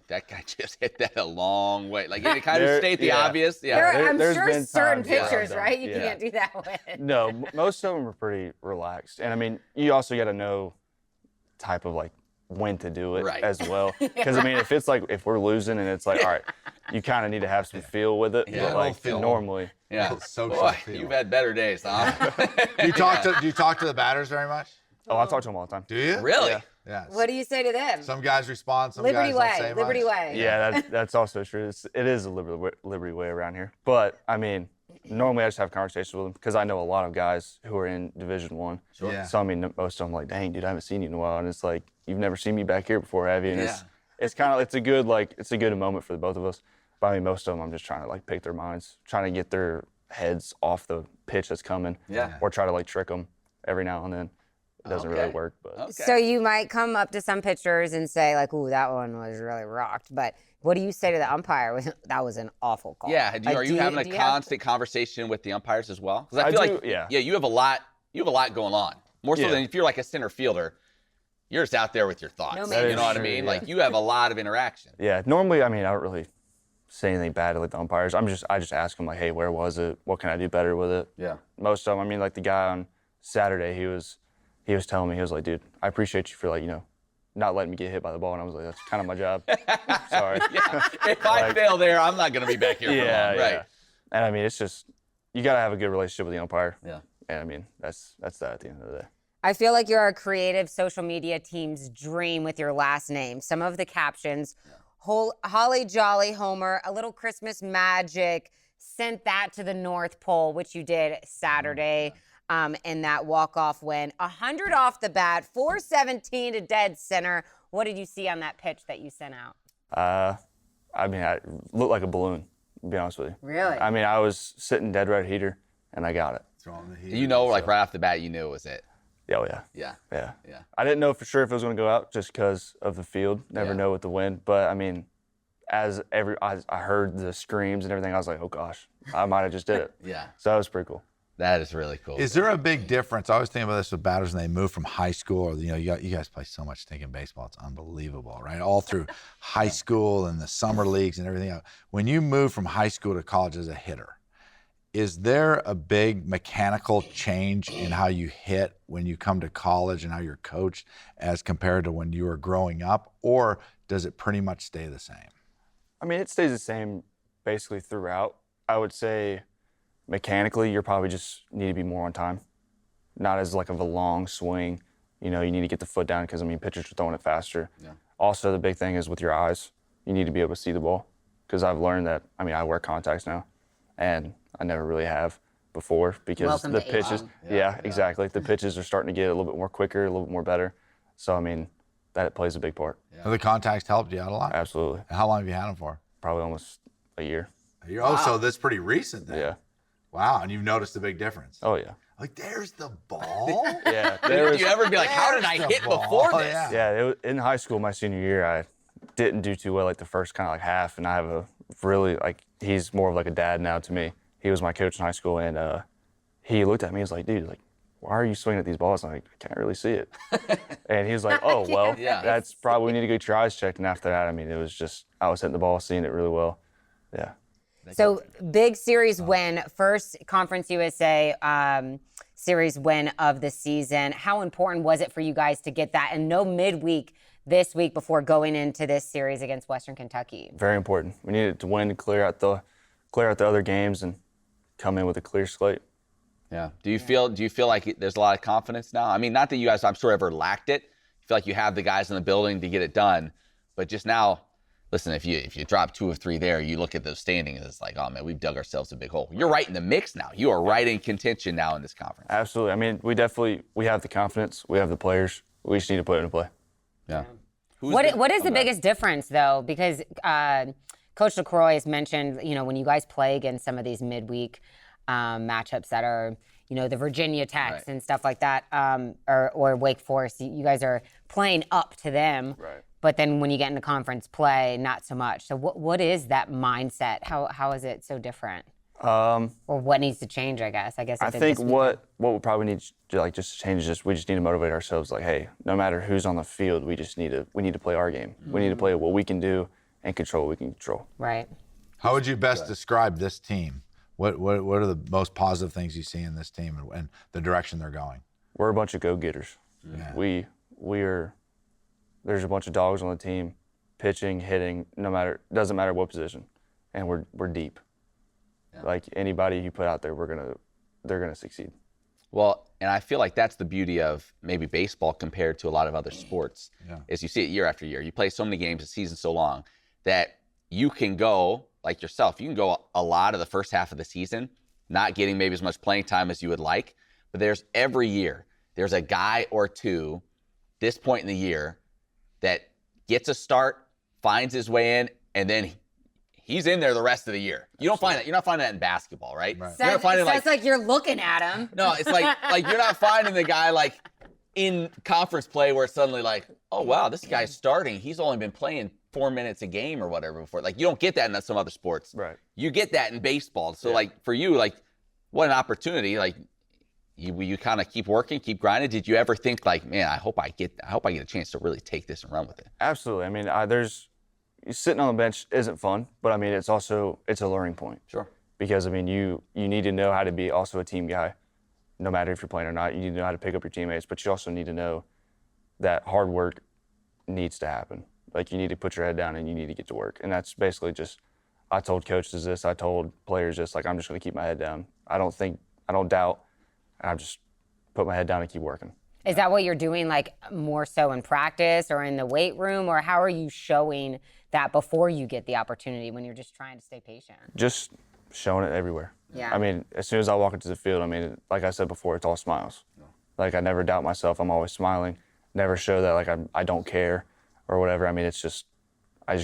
Speaker 3: that guy just hit that a long way. Like, you kind of state the obvious. Yeah.
Speaker 1: I'm sure certain pitchers, right? You can't do that with.
Speaker 4: No, most of them are pretty relaxed. And I mean, you also got to know type of like when to do it as well. Because I mean, if we're losing and it's like, all right, you kind of need to have some feel with it.
Speaker 2: Yeah,
Speaker 4: but like normally.
Speaker 3: Yeah. Boy, you've had better days, huh?
Speaker 2: Do you talk to the batters very much?
Speaker 4: Oh, I talk to them all the time.
Speaker 2: Do you?
Speaker 3: Really?
Speaker 2: Yeah.
Speaker 1: What do you say to them?
Speaker 2: Some guys respond, some
Speaker 1: Liberty
Speaker 2: guys
Speaker 1: way,
Speaker 2: don't say
Speaker 1: Liberty
Speaker 2: much.
Speaker 1: way.
Speaker 4: Yeah, that's also true. It is a Liberty way around here. But I mean, normally I just have conversations with them because I know a lot of guys who are in Division I.
Speaker 2: Sure. Yeah.
Speaker 4: So I mean, most of them like, dang, dude, I haven't seen you in a while, and it's like, you've never seen me back here before, have you? And it's kind of it's a good moment for the both of us. But I mean, most of them I'm just trying to like pick their minds, trying to get their heads off the pitch that's coming, or try to like trick them every now and then. It doesn't really work, but.
Speaker 1: So you might come up to some pitchers and say like, "Ooh, that one was really rocked," but what do you say to the umpire? That was an awful call.
Speaker 3: Yeah, are you having a constant conversation with the umpires as well? Because I feel like you have a lot going on. More so than if you're like a center fielder, you're just out there with your thoughts. You know what I mean? Like you have a lot of interaction.
Speaker 4: Yeah, normally I mean I don't really say anything bad to like the umpires. I just ask them like, hey, where was it? What can I do better with it? Yeah. Most of them, I mean, like the guy on Saturday, he was telling me, he was like, dude, I appreciate you for like, not letting me get hit by the ball. And I was like, that's kind of my job. Sorry.
Speaker 3: If I fail there, I'm not going to be back here for long. Right.
Speaker 4: And I mean, it's just, you got to have a good relationship with the umpire.
Speaker 3: Yeah.
Speaker 4: And I mean, that's that at the end of the day.
Speaker 1: I feel like you're a creative social media team's dream with your last name. Some of the captions Holly Jolly Homer, a little Christmas magic, sent that to the North Pole, which you did Saturday in that walk-off win. 100 off the bat, 417 to dead center. What did you see on that pitch that you sent out?
Speaker 4: I mean, I looked like a balloon, to be honest with you.
Speaker 1: Really?
Speaker 4: I mean, I was sitting dead right heater, and I got it.
Speaker 3: You know, like right off the bat, you knew it was it.
Speaker 4: Oh, yeah.
Speaker 3: Yeah.
Speaker 4: I didn't know for sure if it was going to go out just because of the field. Never know with the wind. But, I mean, as I heard the screams and everything, I was like, oh, gosh, I might have just did it.
Speaker 3: Yeah.
Speaker 4: So that was pretty cool.
Speaker 3: That is really cool.
Speaker 2: Is there a big difference? I always think about this with batters when they move from high school, or you guys play so much stinking baseball, it's unbelievable, right? All through high school and the summer leagues and everything else. When you move from high school to college as a hitter, is there a big mechanical change in how you hit when you come to college and how you're coached as compared to when you were growing up, or does it pretty much stay the same?
Speaker 4: I mean, it stays the same basically throughout. I would say mechanically, you're probably just need to be more on time. Not as like of a long swing. You know, you need to get the foot down because, I mean, pitchers are throwing it faster. Yeah. Also, the big thing is with your eyes. You need to be able to see the ball because I've learned that, I mean, I wear contacts now, and I never really have before because
Speaker 1: Welcome
Speaker 4: the
Speaker 1: to
Speaker 4: pitches.
Speaker 1: aging.
Speaker 4: Yeah, exactly. The pitches are starting to get a little bit more quicker, a little bit more better. So, I mean, that plays a big part.
Speaker 2: Yeah. Have the contacts helped you out a lot?
Speaker 4: Absolutely.
Speaker 2: How long have you had them for?
Speaker 4: Probably almost a year.
Speaker 2: So that's pretty recent then.
Speaker 4: Yeah.
Speaker 2: Wow, and you've noticed a big difference.
Speaker 4: Oh, yeah.
Speaker 2: Like, there's the ball?
Speaker 4: Yeah.
Speaker 3: Did you ever be like, how did I hit before this?
Speaker 4: Yeah, in high school, my senior year, I didn't do too well like the first kind of like half, and I have a really, like, he's more of like a dad now to me. He was my coach in high school, and he looked at me, he was like, dude, like, why are you swinging at these balls? I'm like, I can't really see it. And he was like, oh, well, that's probably, we need to get your eyes checked. And after that, I mean, it was just, I was hitting the ball, seeing it really well. Yeah.
Speaker 1: So big series win, first Conference USA series win of the season. How important was it for you guys to get that and no midweek this week before going into this series against Western Kentucky?
Speaker 4: Very important. We needed to win to clear out the other games and come in with a clear slate.
Speaker 3: Yeah. Do you feel like there's a lot of confidence now? I mean, not that you guys, I'm sure, ever lacked it. You feel like you have the guys in the building to get it done, but just now. Listen, if you drop 2 of 3 there, you look at those standings, it's like, oh, man, we've dug ourselves a big hole. You're right in the mix now. You are right in contention now in this conference.
Speaker 4: Absolutely. I mean, we have the confidence. We have the players. We just need to put it in play.
Speaker 3: Yeah.
Speaker 1: What is the biggest difference, though? Because Coach LaCroix has mentioned, you know, when you guys play against some of these midweek matchups that are, you know, the Virginia Techs and stuff like that, or Wake Forest, you guys are playing up to them.
Speaker 4: Right.
Speaker 1: But then when you get into conference play, not so much. So what is that mindset? How is it so different? Or what needs to change, I guess?
Speaker 4: I think what we probably need to like just change is just we just need to motivate ourselves. Like, hey, no matter who's on the field, we need to play our game. Mm-hmm. We need to play what we can do and control what we can control.
Speaker 1: Right.
Speaker 2: How would you best describe this team? What are the most positive things you see in this team and the direction they're going?
Speaker 4: We're a bunch of go-getters.
Speaker 2: Yeah.
Speaker 4: We are. There's a bunch of dogs on the team, pitching, hitting, doesn't matter what position, and we're deep. Yeah. Like anybody you put out there, they're gonna succeed.
Speaker 3: Well, and I feel like that's the beauty of maybe baseball compared to a lot of other sports. Yeah. Is you see it year after year. You play so many games, the season's so long that you can go like yourself. You can go a lot of the first half of the season, not getting maybe as much playing time as you would like, but every year there's a guy or two this point in the year that gets a start, finds his way in, and then he's in there the rest of the year. You don't find that. You're not finding that in basketball, right?
Speaker 1: Sounds like you're looking at him.
Speaker 3: No, it's like you're not finding the guy like in conference play where it's suddenly like, oh wow, this guy's starting. He's only been playing 4 minutes a game or whatever before. Like you don't get that in some other sports.
Speaker 4: Right.
Speaker 3: You get that in baseball. So like for you, like what an opportunity. Like you kind of keep working, keep grinding. Did you ever think like, man, I hope I get a chance to really take this and run with it?
Speaker 4: Absolutely. I mean, sitting on the bench isn't fun, but I mean, it's a learning point.
Speaker 3: Sure.
Speaker 4: Because I mean, you need to know how to be also a team guy, no matter if you're playing or not. You need to know how to pick up your teammates, but you also need to know that hard work needs to happen. Like you need to put your head down and you need to get to work. And that's basically just, I told coaches this, I told players this, like I'm just going to keep my head down. I don't doubt. I just put my head down and keep working.
Speaker 1: Is that what you're doing, like more so in practice or in the weight room, or how are you showing that before you get the opportunity when you're just trying to stay patient?
Speaker 4: Just showing it everywhere.
Speaker 1: Yeah.
Speaker 4: I mean, as soon as I walk into the field, I mean, like I said before, it's all smiles. Like I never doubt myself. I'm always smiling. Never show that like I don't care or whatever. I mean, it's just,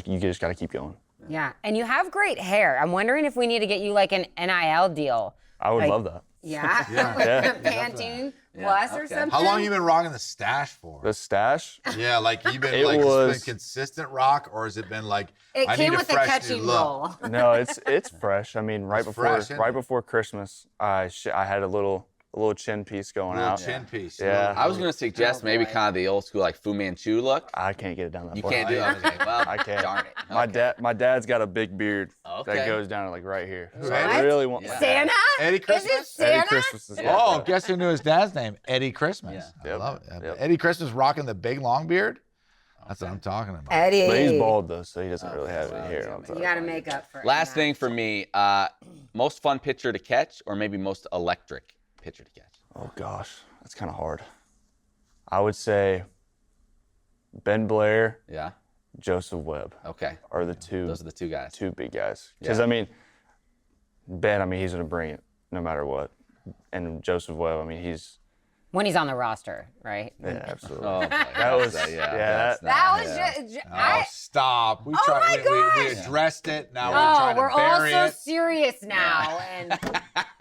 Speaker 4: you just got to keep going.
Speaker 1: Yeah, and you have great hair. I'm wondering if we need to get you like an NIL deal.
Speaker 4: I would
Speaker 1: Like-
Speaker 4: love that.
Speaker 1: Yeah,
Speaker 4: Yeah.
Speaker 1: Pantene Plus or something.
Speaker 2: How long you been rocking the stash for?
Speaker 4: The stash,
Speaker 2: Yeah, like you've been
Speaker 4: It
Speaker 2: like
Speaker 4: was-
Speaker 2: it's been consistent rock, or has it been like
Speaker 1: It
Speaker 2: I
Speaker 1: came
Speaker 2: need
Speaker 1: with
Speaker 2: a
Speaker 1: a
Speaker 2: fresh
Speaker 1: catchy
Speaker 2: new look?
Speaker 1: roll.
Speaker 4: no, it's fresh. I mean, right
Speaker 2: It's
Speaker 4: before
Speaker 2: fresh, isn't it?
Speaker 4: before Christmas, I had a little chin piece going
Speaker 2: Little
Speaker 4: out.
Speaker 2: chin piece.
Speaker 4: Yeah.
Speaker 3: I was going to suggest maybe
Speaker 1: boy.
Speaker 3: kind of the old school like Fu Manchu look.
Speaker 4: I can't get it down that
Speaker 3: You
Speaker 4: far.
Speaker 3: can't do it. Okay, well,
Speaker 4: I can't.
Speaker 3: darn it.
Speaker 4: My dad's got a big beard
Speaker 3: Okay.
Speaker 4: that goes down to like right here. So
Speaker 2: What?
Speaker 4: I really want
Speaker 3: Yeah.
Speaker 1: Santa?
Speaker 2: Eddie
Speaker 1: Is it
Speaker 2: Christmas?
Speaker 1: Santa?
Speaker 4: Eddie Christmas is
Speaker 2: Oh, guess who knew his dad's name? Eddie Christmas.
Speaker 3: Yeah.
Speaker 2: I
Speaker 4: Yep.
Speaker 2: love it.
Speaker 4: Yep.
Speaker 2: Eddie Christmas rocking the big long beard. That's what I'm talking about.
Speaker 1: Eddie.
Speaker 4: But he's bald though, so he doesn't really have any hair on top.
Speaker 1: You got to make up for it.
Speaker 3: Last
Speaker 1: Matt.
Speaker 3: thing for me, most fun pitcher to catch or maybe most electric pitcher to catch?
Speaker 4: Oh gosh, that's kind of hard. I would say Ben Blair,
Speaker 3: Yeah.
Speaker 4: Joseph Webb
Speaker 3: Okay.
Speaker 4: are the two
Speaker 3: Those are the two guys.
Speaker 4: big guys. Because
Speaker 3: Yeah.
Speaker 4: I mean, Ben, I mean he's gonna bring it no matter what, and Joseph Webb, I mean he's
Speaker 1: When he's on the roster, right?
Speaker 4: yeah, absolutely.
Speaker 3: Oh,
Speaker 4: That was
Speaker 3: that's
Speaker 1: That
Speaker 3: not-
Speaker 1: was
Speaker 3: yeah.
Speaker 1: just.
Speaker 2: Oh, stop. We tried.
Speaker 1: my
Speaker 2: We
Speaker 1: gosh.
Speaker 2: addressed it. Now we're
Speaker 1: Oh,
Speaker 2: trying
Speaker 1: we're
Speaker 2: to
Speaker 1: all
Speaker 2: bury
Speaker 1: so
Speaker 2: it.
Speaker 1: serious now, and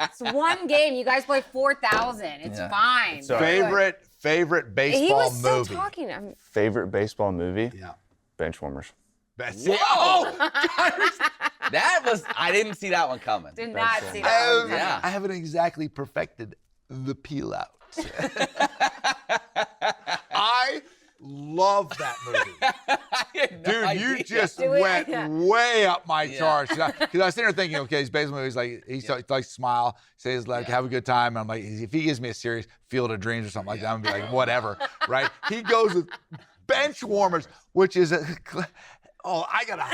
Speaker 1: it's one game. You guys play 4,000. It's
Speaker 3: Yeah.
Speaker 1: fine.
Speaker 4: It's all right.
Speaker 2: Favorite
Speaker 1: He
Speaker 2: baseball
Speaker 1: was still
Speaker 2: movie.
Speaker 1: talking.
Speaker 4: Favorite baseball movie?
Speaker 2: Yeah.
Speaker 4: Benchwarmers.
Speaker 2: Best.
Speaker 3: Whoa! That was, I didn't see that one coming.
Speaker 1: Did not see that. one
Speaker 3: Yeah.
Speaker 2: I haven't exactly perfected the peel out. I love that movie. Dude, you just
Speaker 1: Do we-
Speaker 2: went
Speaker 1: yeah.
Speaker 2: way up my charts. Because I was sitting there thinking, okay, his baseball movie is like, he likes to smile, says like, have a good time. And I'm like, if he gives me a serious Field of Dreams or something like that, I'm gonna be like, whatever, right? He goes with Bench Warmers, which is a, oh, I gotta.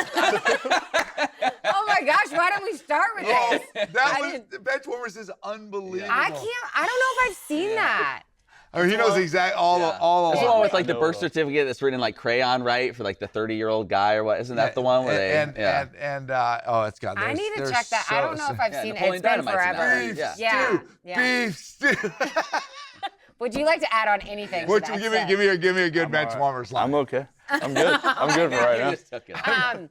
Speaker 1: Oh my gosh! Why don't we start with
Speaker 2: Oh,
Speaker 1: this?
Speaker 2: that
Speaker 1: I
Speaker 2: was
Speaker 1: didn't-
Speaker 2: Bench Warmers is unbelievable.
Speaker 1: I can't. I don't know if I've seen that.
Speaker 2: I mean, he knows exactly all
Speaker 3: That's the
Speaker 2: along.
Speaker 3: one with like the
Speaker 4: I know
Speaker 3: birth
Speaker 4: that.
Speaker 3: certificate that's written in like crayon, right? For like the 30-year-old guy or what? Isn't that the one where they?
Speaker 2: And oh, it's got.
Speaker 1: I
Speaker 2: there's-
Speaker 1: need to
Speaker 2: there's
Speaker 1: check that. I don't know if I've
Speaker 3: Yeah,
Speaker 1: seen it.
Speaker 3: Napoleon
Speaker 1: It's been
Speaker 3: Dynamite's in that,
Speaker 1: forever.
Speaker 3: right?
Speaker 2: Beef
Speaker 1: Yeah.
Speaker 2: stew,
Speaker 1: Yeah.
Speaker 2: beef stew.
Speaker 1: Would you like to add on anything? to
Speaker 2: Which
Speaker 1: that
Speaker 2: give
Speaker 1: set?
Speaker 2: me a good
Speaker 4: I'm
Speaker 2: bench
Speaker 4: all right.
Speaker 2: warmers line.
Speaker 4: I'm okay. I'm good. I'm good for right
Speaker 3: You
Speaker 4: now.
Speaker 3: just took it.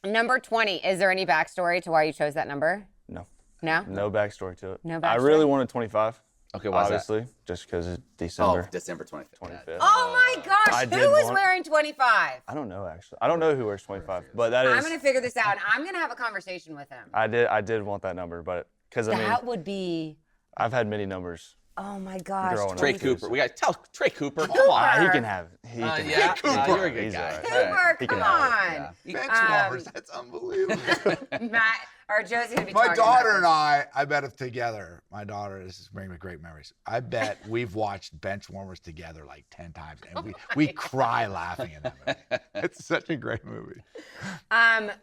Speaker 1: Number 20. Is there any backstory to why you chose that number?
Speaker 4: No.
Speaker 1: No.
Speaker 4: No backstory to it.
Speaker 1: No
Speaker 4: I
Speaker 1: backstory?
Speaker 4: really wanted 25.
Speaker 3: Okay, why's that?
Speaker 4: Obviously, just because it's
Speaker 3: Oh,
Speaker 4: December
Speaker 3: December 25th.
Speaker 4: 25th.
Speaker 1: Oh my gosh!
Speaker 4: I
Speaker 1: Who
Speaker 4: did
Speaker 1: was
Speaker 4: want-
Speaker 1: wearing 25?
Speaker 4: I don't know actually. I don't know who wears 25, but that is.
Speaker 1: I'm gonna figure this out. And I'm gonna have a conversation with him.
Speaker 4: I did want that number, but because I mean,
Speaker 1: That would be.
Speaker 4: I've had many numbers.
Speaker 1: Oh my gosh.
Speaker 4: Growing up.
Speaker 3: Trey
Speaker 1: 25.
Speaker 3: Cooper. We got to tell Trey Cooper. Come
Speaker 1: Cooper.
Speaker 3: on.
Speaker 4: He can have it. He can
Speaker 3: Yeah,
Speaker 4: have it.
Speaker 3: you're a good
Speaker 4: He's
Speaker 3: guy.
Speaker 4: all right.
Speaker 1: Cooper,
Speaker 4: He
Speaker 1: come
Speaker 4: can have
Speaker 1: on.
Speaker 3: Yeah.
Speaker 2: Bench warmers, that's unbelievable.
Speaker 1: Matt or Josie's gonna be
Speaker 2: My
Speaker 1: talking
Speaker 2: daughter
Speaker 1: about
Speaker 2: and I bet if together, my daughter, this is bringing me great memories. I bet we've watched bench warmers together like 10 times and we cry laughing at that movie. It's such a great movie.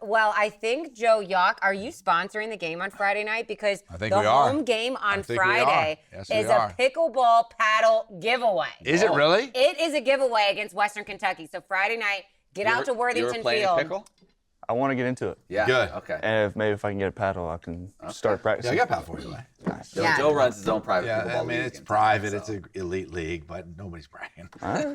Speaker 1: Well, I think Joe Yock, are you sponsoring the game on Friday night? Because
Speaker 2: I think
Speaker 1: the
Speaker 2: we are.
Speaker 1: home game on
Speaker 2: think we are.
Speaker 1: Friday
Speaker 2: Yes, we
Speaker 1: is
Speaker 2: are.
Speaker 1: a pickleball paddle giveaway.
Speaker 2: Is it really?
Speaker 1: It is a giveaway against Western Kentucky. So Friday night, get out to
Speaker 3: You
Speaker 1: Worthington
Speaker 3: were playing
Speaker 1: Field.
Speaker 3: pickle?
Speaker 4: I want to get into it.
Speaker 3: Yeah.
Speaker 2: Good.
Speaker 3: Okay.
Speaker 4: And if I can get a paddle, I can start
Speaker 2: Yeah,
Speaker 4: practicing.
Speaker 2: I got that for you. Man.
Speaker 4: Nice.
Speaker 3: Joe,
Speaker 1: Yeah.
Speaker 3: Joe runs his own private pickleball
Speaker 2: Yeah, I mean,
Speaker 3: league
Speaker 2: it's
Speaker 3: in town,
Speaker 2: private.
Speaker 3: so.
Speaker 2: It's an elite league, but nobody's bragging.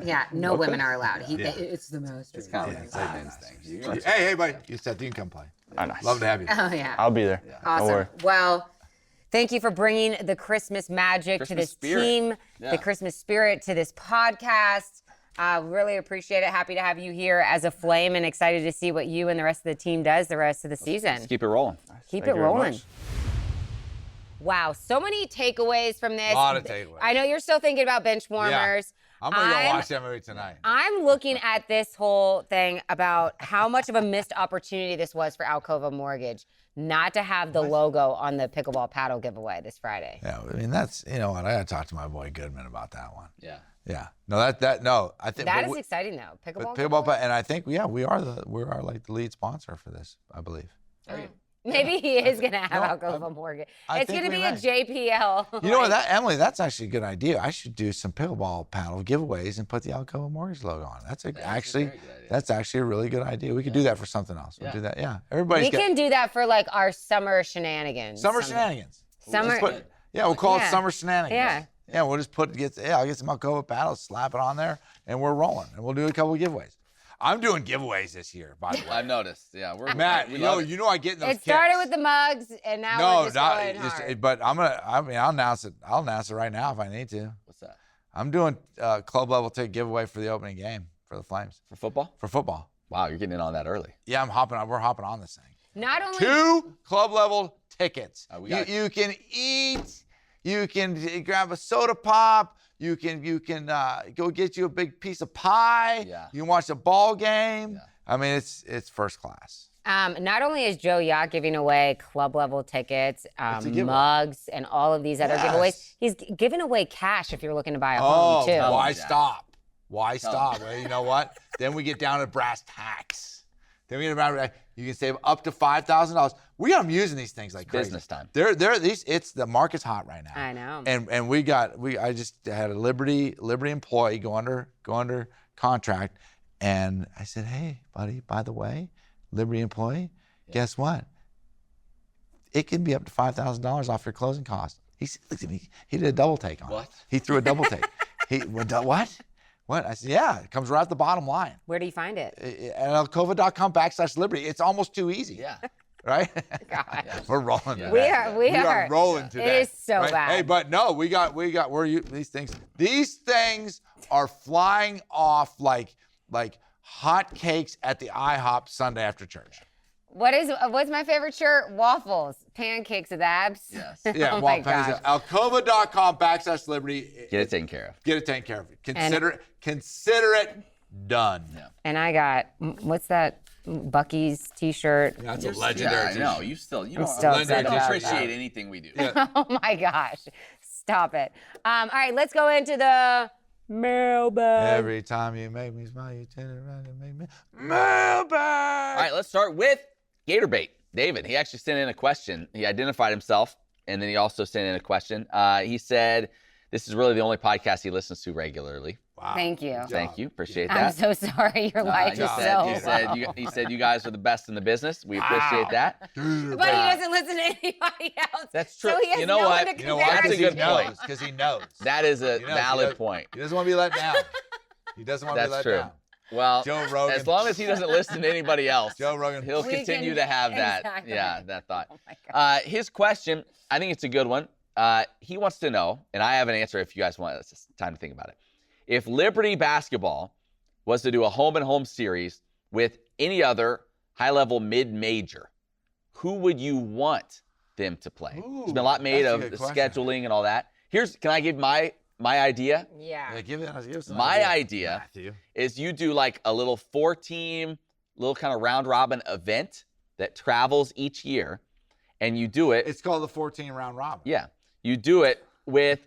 Speaker 1: Yeah, no women are allowed.
Speaker 2: Yeah.
Speaker 1: It's the most.
Speaker 3: It's kind of
Speaker 2: Yeah,
Speaker 3: like a men's thing. You can-
Speaker 2: Hey, buddy. You said you can come play.
Speaker 4: Oh, nice.
Speaker 2: Love to have you.
Speaker 1: Oh yeah.
Speaker 4: I'll be there.
Speaker 1: Awesome.
Speaker 4: Don't worry.
Speaker 1: Well, thank you for bringing the Christmas magic to
Speaker 3: Christmas
Speaker 1: this
Speaker 3: spirit.
Speaker 1: team,
Speaker 3: Yeah.
Speaker 1: the Christmas spirit to this podcast. Really appreciate it. Happy to have you here as a Flame and excited to see what you and the rest of the team does the rest of the season.
Speaker 3: Let's keep it rolling.
Speaker 1: Keep
Speaker 4: Thank
Speaker 1: it
Speaker 4: you very
Speaker 1: rolling.
Speaker 4: much.
Speaker 1: Wow, so many takeaways from this.
Speaker 2: A lot of takeaways.
Speaker 1: I know you're still thinking about bench warmers.
Speaker 2: I'm going to go watch that movie tonight.
Speaker 1: I'm looking at this whole thing about how much of a missed opportunity this was for Alcova Mortgage not to have the logo on the pickleball paddle giveaway this Friday.
Speaker 2: Yeah, I mean, that's, you know what, I got to talk to my boy Goodman about that one.
Speaker 3: Yeah.
Speaker 2: Yeah. No, no, I think.
Speaker 1: That
Speaker 2: but
Speaker 1: is
Speaker 2: we-
Speaker 1: exciting though. Pickleball.
Speaker 2: But pickleball, and I think, yeah, we are like the lead sponsor for this, I believe.
Speaker 3: Very good.
Speaker 1: Maybe he is going to have
Speaker 2: No,
Speaker 1: Alcova Mortgage.
Speaker 2: I
Speaker 1: It's
Speaker 2: think
Speaker 1: going to
Speaker 2: we
Speaker 1: be a
Speaker 2: may.
Speaker 1: JPL.
Speaker 2: You know what, Emily, that's actually a good idea. I should do some pickleball paddle giveaways and put the Alcova Mortgage logo on it. That's actually a really good idea. We could do that for something else. We'll do that. Yeah, everybody's
Speaker 1: We can do that for like our summer shenanigans.
Speaker 2: summer shenanigans.
Speaker 1: Summer.
Speaker 2: We'll call it
Speaker 1: Yeah.
Speaker 2: summer shenanigans.
Speaker 1: Yeah.
Speaker 2: We'll just I'll get some Alcova paddles, slap it on there, and we're rolling. And we'll do a couple of giveaways. I'm doing giveaways this year, by the way.
Speaker 3: I've noticed. Yeah, we're
Speaker 2: Matt,
Speaker 3: we love it.
Speaker 2: you know I get in those
Speaker 1: It started
Speaker 2: kicks.
Speaker 1: with the mugs, and now
Speaker 2: No,
Speaker 1: we're just going hard.
Speaker 2: but I'll announce it. I'll announce it right now if I need to.
Speaker 3: What's that?
Speaker 2: I'm doing club level ticket giveaway for the opening game for the Flames.
Speaker 3: For football?
Speaker 2: For football.
Speaker 3: Wow, you're getting in on that early.
Speaker 2: Yeah, we're hopping on this thing.
Speaker 1: Not only
Speaker 2: 2 club level tickets.
Speaker 3: You
Speaker 2: can eat, you can grab a soda pop, you can go get you a big piece of pie.
Speaker 3: Yeah.
Speaker 2: You can watch a ball game.
Speaker 3: Yeah.
Speaker 2: I mean, it's first class.
Speaker 1: Not only is Joe Yacht giving away club level tickets,
Speaker 2: a giveaway.
Speaker 1: mugs, and all of these other
Speaker 2: Yes.
Speaker 1: giveaways, he's giving away cash if you're looking to buy a home too.
Speaker 2: Why
Speaker 3: Yeah.
Speaker 2: stop? Why stop? Well, you know what? Then we get down to brass tacks. Then we get around. You can save up to $5,000. I'm using these things like crazy.
Speaker 3: Business time.
Speaker 2: The market's hot right now.
Speaker 1: I know.
Speaker 2: And I just had a Liberty employee go under contract, and I said, hey, buddy, by the way, Liberty employee, guess what? It can be up to $5,000 off your closing cost. He did a double take on
Speaker 3: What?
Speaker 2: it. He threw a double take. What? What? I said, yeah, it comes right at the bottom line.
Speaker 1: Where do you find it?
Speaker 2: At alcova.com/Liberty. It's almost too easy.
Speaker 3: Yeah.
Speaker 2: Right?
Speaker 1: God.
Speaker 2: We're rolling
Speaker 3: Yeah.
Speaker 2: today.
Speaker 1: We are
Speaker 2: rolling today.
Speaker 1: It is so
Speaker 2: right?
Speaker 1: bad.
Speaker 2: Hey, but no, these things are flying off like hot cakes at the IHOP Sunday after church.
Speaker 1: What's my favorite shirt? Waffles, pancakes with abs.
Speaker 3: Yes.
Speaker 2: Yeah,
Speaker 1: Oh my gosh.
Speaker 2: alcova.com/Liberty.
Speaker 3: Get it taken care of.
Speaker 2: Get it taken care of. Consider it done.
Speaker 3: Yeah.
Speaker 1: And I got what's that? Bucky's T-shirt.
Speaker 2: That's a
Speaker 3: Yeah,
Speaker 2: legendary
Speaker 3: I know. You don't
Speaker 1: still upset about
Speaker 3: appreciate
Speaker 1: that.
Speaker 3: anything we do.
Speaker 1: Oh my gosh! Stop it. All right, let's go into the mailbag.
Speaker 2: Every time you make me smile, you turn around and make me mailbag.
Speaker 3: All right, let's start with Gatorbait. David, he actually sent in a question. He identified himself, and then he also sent in a question. He said, this is really the only podcast he listens to regularly.
Speaker 2: Wow.
Speaker 1: Thank you.
Speaker 2: Good
Speaker 3: Thank
Speaker 2: job.
Speaker 3: you. Appreciate
Speaker 1: I'm
Speaker 3: that.
Speaker 1: so sorry. Your life is so.
Speaker 3: He said you guys are the best in the business. We appreciate that.
Speaker 1: But he doesn't listen to anybody else.
Speaker 3: That's true.
Speaker 1: So he has
Speaker 3: You know
Speaker 1: no
Speaker 3: what?
Speaker 1: one to
Speaker 2: You know
Speaker 1: compare
Speaker 2: why?
Speaker 3: That's a
Speaker 2: Because
Speaker 3: good
Speaker 2: he
Speaker 3: point.
Speaker 2: knows. Because he knows.
Speaker 3: That is a
Speaker 2: He knows.
Speaker 3: valid point.
Speaker 2: He doesn't want to be let down. He doesn't want to be
Speaker 3: That's
Speaker 2: let
Speaker 3: true.
Speaker 2: down.
Speaker 3: Well,
Speaker 2: Joe Rogan.
Speaker 3: as long as he doesn't listen to anybody else,
Speaker 2: Joe Rogan.
Speaker 3: he'll
Speaker 1: We
Speaker 3: continue
Speaker 1: can-
Speaker 3: to have that.
Speaker 1: exactly.
Speaker 3: Yeah, that thought.
Speaker 1: Oh my God.
Speaker 3: His question, I think it's a good one. He wants to know, and I have an answer if you guys want. It's just time to think about it. If Liberty basketball was to do a home-and-home series with any other high-level mid-major, who would you want them to play? There's been a lot made
Speaker 2: that's a
Speaker 3: of
Speaker 2: good
Speaker 3: the
Speaker 2: question.
Speaker 3: scheduling and all that. Can I give my idea?
Speaker 1: Yeah.
Speaker 2: Yeah, give us an
Speaker 3: My idea
Speaker 2: Matthew.
Speaker 3: is you do like a little 4-team, little kind of round-robin event that travels each year, and you do it.
Speaker 2: It's called the 14 round robin.
Speaker 3: Yeah, you do it with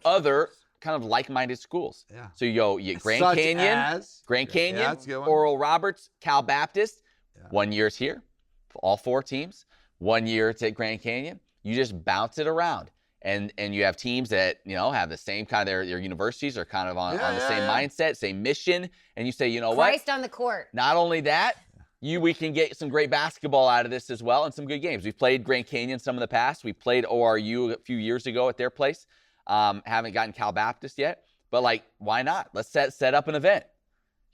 Speaker 3: other kind of like-minded schools.
Speaker 2: Yeah.
Speaker 3: So you get Grand
Speaker 2: Such
Speaker 3: Canyon,
Speaker 2: as-
Speaker 3: Grand
Speaker 2: Yeah,
Speaker 3: Canyon,
Speaker 2: that's a good one.
Speaker 3: Oral Roberts, Cal Baptist.
Speaker 2: Yeah.
Speaker 3: 1 year's here, for all 4 teams. 1 year it's at Grand Canyon. You just bounce it around. And you have teams that, have the same kind of, their universities are kind of on the same mindset, same mission. And you say, you know what?
Speaker 1: Christ on the court.
Speaker 3: Not only that, we can get some great basketball out of this as well and some good games. We've played Grand Canyon some in the past. We played ORU a few years ago at their place. Haven't gotten Cal Baptist yet. But, why not? Let's set up an event,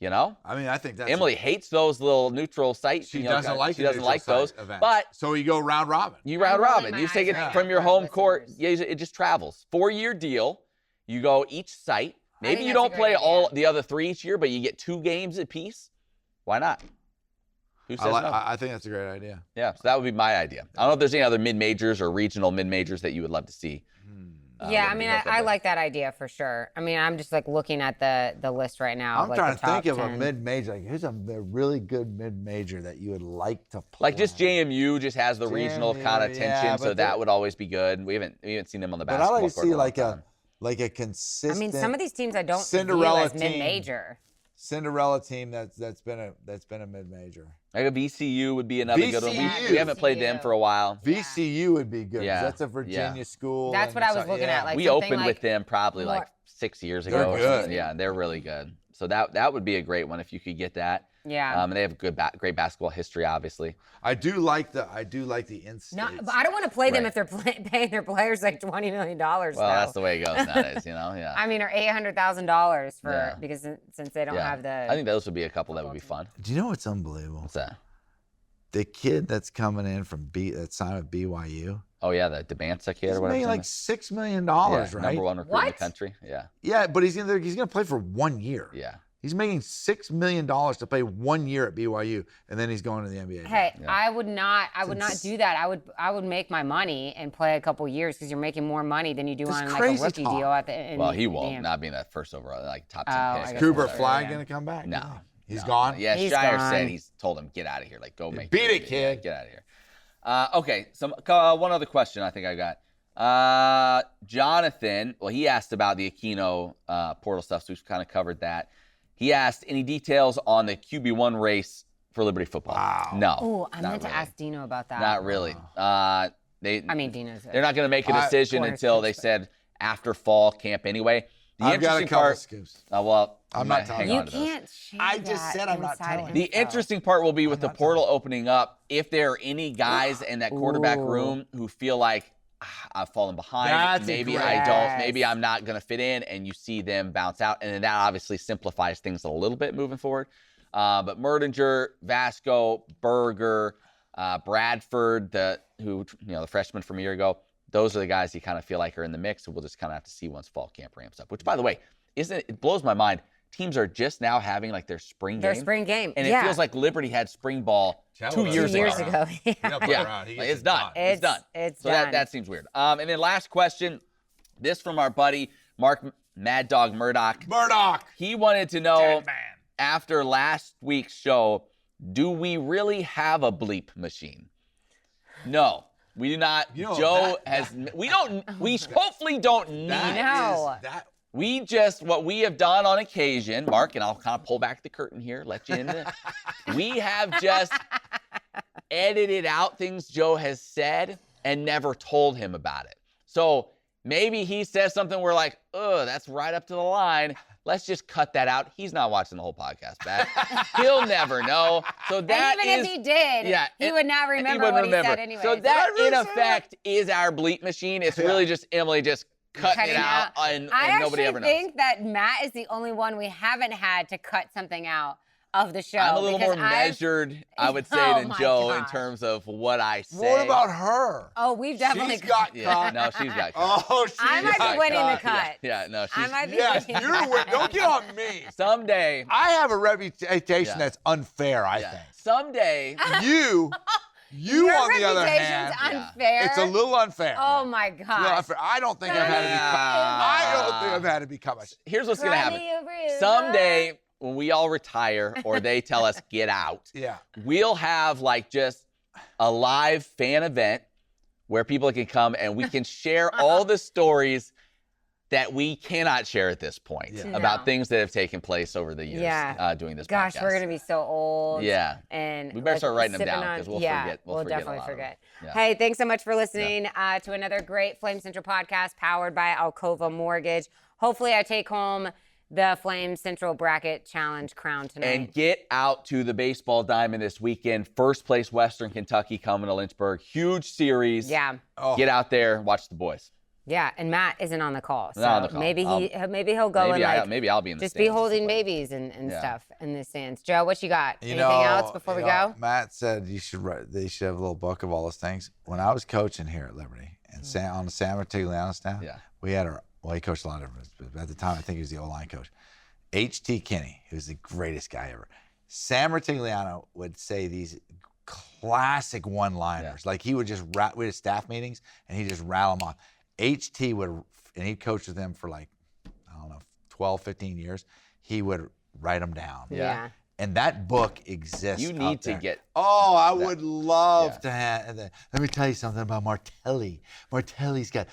Speaker 2: I mean, I think that's
Speaker 3: Emily hates those little neutral sites.
Speaker 2: She doesn't like
Speaker 3: She
Speaker 2: the
Speaker 3: doesn't
Speaker 2: neutral
Speaker 3: like those.
Speaker 2: site events.
Speaker 3: But
Speaker 2: so you go round robin.
Speaker 3: you round
Speaker 1: I'm rolling
Speaker 3: robin.
Speaker 1: my
Speaker 3: You take it
Speaker 1: eyes right
Speaker 3: from
Speaker 1: now
Speaker 3: your
Speaker 1: for
Speaker 3: home
Speaker 1: our
Speaker 3: court.
Speaker 1: listeners.
Speaker 3: Yeah, it just travels. 4-year deal. You go each site. Maybe
Speaker 1: think
Speaker 3: you
Speaker 1: that's a
Speaker 3: don't play
Speaker 1: great
Speaker 3: all
Speaker 1: idea.
Speaker 3: the other 3 each year, but you get 2 games apiece. Why not? Who says no?
Speaker 2: I think that's a great idea.
Speaker 3: Yeah, so that would be my idea. I don't know if there's any other mid-majors or regional mid-majors that you would love to see.
Speaker 1: Yeah, I
Speaker 3: Liberty
Speaker 1: mean,
Speaker 3: hook up
Speaker 1: I
Speaker 3: with.
Speaker 1: like that idea for sure. I mean, I'm just looking at the list right now.
Speaker 2: I'm
Speaker 1: of,
Speaker 2: trying
Speaker 1: the
Speaker 2: to think
Speaker 1: top
Speaker 2: of a
Speaker 1: 10.
Speaker 2: mid-major. Who's a really good mid-major that you would like to play?
Speaker 3: Like just JMU just has the regional kind of
Speaker 2: JMU,
Speaker 3: tension,
Speaker 2: yeah,
Speaker 3: so
Speaker 2: but
Speaker 3: that
Speaker 2: they-
Speaker 3: would always be good. We haven't seen them on the
Speaker 2: But I
Speaker 3: basketball
Speaker 2: like to
Speaker 3: court in
Speaker 2: see
Speaker 3: a long time.
Speaker 2: a
Speaker 1: I
Speaker 2: consistent.
Speaker 1: mean, some of these teams I don't
Speaker 2: Cinderella
Speaker 1: view as
Speaker 2: team.
Speaker 1: mid-major.
Speaker 2: Cinderella team that's been a mid-major.
Speaker 3: Like a VCU would be another good one.
Speaker 2: VCU.
Speaker 3: We haven't played them for a while.
Speaker 2: VCU would be good.
Speaker 3: Yeah.
Speaker 2: That's a Virginia school.
Speaker 1: That's what I was looking at. Like
Speaker 3: We
Speaker 1: something
Speaker 3: opened
Speaker 1: like
Speaker 3: with them probably like 6 years ago.
Speaker 2: They're
Speaker 3: or
Speaker 2: good.
Speaker 3: something. Yeah, they're really good. So that would be a great one if you could get that.
Speaker 1: Yeah.
Speaker 3: And they have great basketball history, obviously.
Speaker 2: I do like the in-state.
Speaker 1: No, but I don't want to play them
Speaker 3: Right.
Speaker 1: if they're paying their players like $20 million.
Speaker 3: Well,
Speaker 1: though.
Speaker 3: that's the way it goes nowadays, Yeah.
Speaker 1: I mean, or $800,000 for
Speaker 3: Yeah.
Speaker 1: because since they don't
Speaker 3: Yeah.
Speaker 1: have the.
Speaker 3: I think those would be a couple that would be fun.
Speaker 2: Do you know what's unbelievable?
Speaker 3: What's that?
Speaker 2: The kid that's coming in from that signed with BYU.
Speaker 3: Oh yeah, the Debanza kid
Speaker 2: He's
Speaker 3: or whatever.
Speaker 2: making
Speaker 3: his name
Speaker 2: like
Speaker 3: is.
Speaker 2: $6 million,
Speaker 3: Yeah,
Speaker 2: right?
Speaker 3: number one recruit in the
Speaker 1: What?
Speaker 3: country. Yeah.
Speaker 2: Yeah, but he's gonna play for 1 year.
Speaker 3: Yeah.
Speaker 2: He's making $6 million to play 1 year at BYU, and then he's going to the NBA.
Speaker 1: Hey,
Speaker 3: Yeah.
Speaker 1: I would not do that. I would make my money and play a couple years because you're making more money than you do
Speaker 2: That's
Speaker 1: on like a
Speaker 2: crazy
Speaker 1: rookie
Speaker 2: talk.
Speaker 1: deal at the end.
Speaker 3: Well, he won't. Not being that first overall, like top 10
Speaker 1: Oh, I
Speaker 3: pick.
Speaker 1: guess
Speaker 2: Cooper
Speaker 1: that's
Speaker 2: Flag
Speaker 1: yeah.
Speaker 2: gonna come back?
Speaker 3: No.
Speaker 2: He's
Speaker 3: No.
Speaker 2: gone.
Speaker 3: Yeah,
Speaker 1: He's
Speaker 3: Shire
Speaker 1: gone.
Speaker 3: said he's told him, get out of here. Like, go make
Speaker 2: Beat
Speaker 3: the
Speaker 2: it,
Speaker 3: NBA.
Speaker 2: kid.
Speaker 3: Get out of here. Okay, one other question I think I got. Jonathan, well, he asked about the Aquino portal stuff, so we've kind of covered that. He asked, any details on the QB1 race for Liberty football?
Speaker 2: Wow.
Speaker 3: No.
Speaker 1: Oh, I
Speaker 3: not
Speaker 1: meant to
Speaker 3: really.
Speaker 1: ask Dino about that.
Speaker 3: Not really.
Speaker 1: I mean, Dino's.
Speaker 3: They're not going to make a decision
Speaker 1: Corner
Speaker 3: until they
Speaker 1: scoops,
Speaker 3: said after fall camp anyway. The
Speaker 2: I've got a
Speaker 3: interesting
Speaker 2: couple
Speaker 3: part,
Speaker 2: scoops.
Speaker 3: well,
Speaker 2: I'm not telling
Speaker 3: hang
Speaker 1: You
Speaker 3: on to those.
Speaker 1: can't share
Speaker 2: I just
Speaker 1: that
Speaker 2: said I'm not
Speaker 1: inside
Speaker 2: telling.
Speaker 3: The
Speaker 1: info.
Speaker 3: interesting part will be with the
Speaker 2: not
Speaker 3: portal opening up, if there are any guys in that quarterback
Speaker 1: Ooh.
Speaker 3: room who feel like, I've fallen behind,
Speaker 2: That's
Speaker 3: maybe
Speaker 2: great-
Speaker 3: I don't, maybe
Speaker 1: Yes.
Speaker 3: I'm not going to fit in, and you see them bounce out, and then that obviously simplifies things a little bit moving forward. But Merdinger, Vasco, Berger, Bradford, the freshman from a year ago, those are the guys you kind of feel like are in the mix, and we'll just kind of have to see once fall camp ramps up. Which, by the way, it blows my mind. Teams are just now having like their spring game.
Speaker 1: Their spring game.
Speaker 3: And
Speaker 1: yeah.
Speaker 3: it feels like Liberty had spring ball
Speaker 2: Chad
Speaker 3: 2
Speaker 2: was
Speaker 3: years
Speaker 1: 2 years
Speaker 3: ago.
Speaker 1: ago. Yeah.
Speaker 3: Yeah, it's done. It's done.
Speaker 1: It's
Speaker 3: So
Speaker 1: done.
Speaker 3: that seems weird. And then last question, this from our buddy Mark Mad Dog Murdoch.
Speaker 2: Murdoch.
Speaker 3: He wanted to know,
Speaker 2: Dead man.
Speaker 3: after last week's show, do we really have a bleep machine? No, we do not.
Speaker 2: You know,
Speaker 3: Joe
Speaker 2: that-
Speaker 3: has. We don't. We hopefully don't need.
Speaker 1: No.
Speaker 3: We just, what we have done on occasion, Mark, and I'll kind of pull back the curtain here, let you in. We have just edited out things Joe has said and never told him about it. So maybe he says something we're like, oh, that's right up to the line. Let's just cut that out. He's not watching the whole podcast back. He'll never know. So that
Speaker 1: and even
Speaker 3: is,
Speaker 1: if he did,
Speaker 3: yeah,
Speaker 1: he would not remember
Speaker 3: wouldn't
Speaker 1: what he said anyway.
Speaker 3: So that,
Speaker 2: really
Speaker 3: in
Speaker 2: say that?
Speaker 3: effect, is our bleep machine. It's really just Emily just cutting it out, and
Speaker 1: I
Speaker 3: nobody ever
Speaker 1: actually
Speaker 3: knows.
Speaker 1: think that Matt is the only one we haven't had to cut something out of the show.
Speaker 3: I'm a little more
Speaker 1: because I've-
Speaker 3: measured, I would say,
Speaker 1: Oh
Speaker 3: than
Speaker 1: my
Speaker 3: Joe in
Speaker 1: gosh.
Speaker 3: terms of what I say.
Speaker 2: What about her?
Speaker 1: Oh, we've definitely
Speaker 2: She's got
Speaker 3: Yeah,
Speaker 2: caught.
Speaker 3: no, she's got cut.
Speaker 2: Oh, she
Speaker 1: I might
Speaker 2: got
Speaker 1: be winning the
Speaker 2: caught.
Speaker 1: cut.
Speaker 3: Yeah, no,
Speaker 1: I
Speaker 3: she's.
Speaker 1: might be
Speaker 2: Yes,
Speaker 1: winning.
Speaker 2: you're winning. Don't get on me.
Speaker 3: Someday,
Speaker 2: I have a reputation
Speaker 3: Yeah.
Speaker 2: that's unfair, I
Speaker 3: yeah,
Speaker 2: think.
Speaker 3: someday,
Speaker 2: You
Speaker 1: Your
Speaker 2: on the other
Speaker 1: reputation's
Speaker 2: hand,
Speaker 1: unfair.
Speaker 2: it's a little unfair.
Speaker 1: Oh my
Speaker 2: It's a little
Speaker 1: gosh.
Speaker 2: unfair. I don't think I've had to be
Speaker 3: Yeah.
Speaker 2: cut. I don't think I've had to be cut.
Speaker 3: here's what's gonna happen.
Speaker 1: Cry me a river.
Speaker 3: Someday, when we all retire or they tell us get out,
Speaker 2: Yeah.
Speaker 3: we'll have like just a live fan event where people can come and we can share all the stories that we cannot share at this point
Speaker 2: Yeah.
Speaker 3: about
Speaker 1: No.
Speaker 3: things that have taken place over the years
Speaker 1: Yeah.
Speaker 3: doing this
Speaker 1: Gosh,
Speaker 3: podcast.
Speaker 1: we're gonna be so old.
Speaker 3: Yeah.
Speaker 1: And
Speaker 3: We better start writing them
Speaker 1: sipping
Speaker 3: down,
Speaker 1: on-
Speaker 3: 'cause we'll
Speaker 1: yeah,
Speaker 3: forget- we'll
Speaker 1: We'll
Speaker 3: forget a
Speaker 1: definitely
Speaker 3: lot of them.
Speaker 1: forget.
Speaker 3: Yeah.
Speaker 1: Hey, thanks so much for listening to another great Flame Central podcast powered by Alcova Mortgage. Hopefully, I take home the Flame Central Bracket Challenge crown tonight.
Speaker 3: And get out to the baseball diamond this weekend. First place Western Kentucky coming to Lynchburg. Huge series.
Speaker 1: yeah,
Speaker 2: Oh.
Speaker 3: Get out there, watch the boys.
Speaker 1: yeah. And Matt isn't on the call, so
Speaker 3: Not on the call.
Speaker 1: maybe he'll go
Speaker 3: Maybe,
Speaker 1: and
Speaker 3: maybe I'll be in the
Speaker 1: just be
Speaker 3: stands
Speaker 1: holding
Speaker 3: to support.
Speaker 1: babies and
Speaker 3: Yeah.
Speaker 1: stuff in the stands. Joe, what you got?
Speaker 2: You
Speaker 1: Anything
Speaker 2: know,
Speaker 1: else before we go?
Speaker 2: Matt said you should write. They should have a little book of all those things. When I was coaching here at Liberty and on the San Martigliano staff,
Speaker 3: Yeah.
Speaker 2: we had he coached a lot of us, but at the time I think he was the O-line coach. H.T. Kinney, he was the greatest guy ever. Sam Martigliano would say these classic one-liners. Like he would just we had staff meetings and he'd just rattle them off. H.T. would, and he coached with them for like, I don't know, 12, 15 years. He would write them down.
Speaker 3: Yeah.
Speaker 2: And that book exists.
Speaker 3: You
Speaker 2: out
Speaker 3: need to
Speaker 2: there.
Speaker 3: get.
Speaker 2: Oh, I would love
Speaker 3: Yeah.
Speaker 2: to have. And then, let me tell you something about Martelli. Martelli's got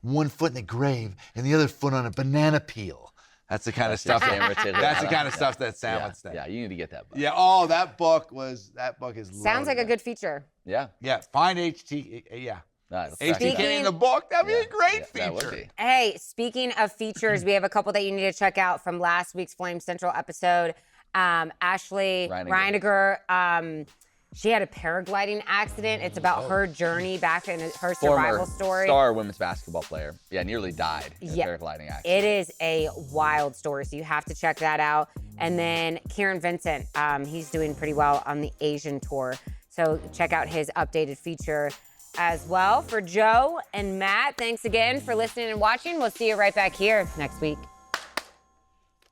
Speaker 2: 1 foot in the grave and the other foot on a banana peel. That's the kind of stuff. That's the kind of stuff that Sam would say.
Speaker 3: Yeah, you need to get that book.
Speaker 2: Yeah. Oh, that book is.
Speaker 1: Sounds like a good feature.
Speaker 3: Yeah.
Speaker 2: Yeah. Find HT. Yeah.
Speaker 3: Speaking
Speaker 2: HT in the book. That'd be a great feature.
Speaker 3: That would be.
Speaker 1: Hey, speaking of features, we have a couple that you need to check out from last week's Flame Central episode. Ashley Reiniger, she had a paragliding accident. It's about her journey back in her survival story.
Speaker 3: Star women's basketball player. Yeah, nearly died in a paragliding accident.
Speaker 1: It is a wild story, so you have to check that out. And then Kieran Vincent, he's doing pretty well on the Asian tour. So check out his updated feature as well. For Joe and Matt, thanks again for listening and watching. We'll see you right back here next week.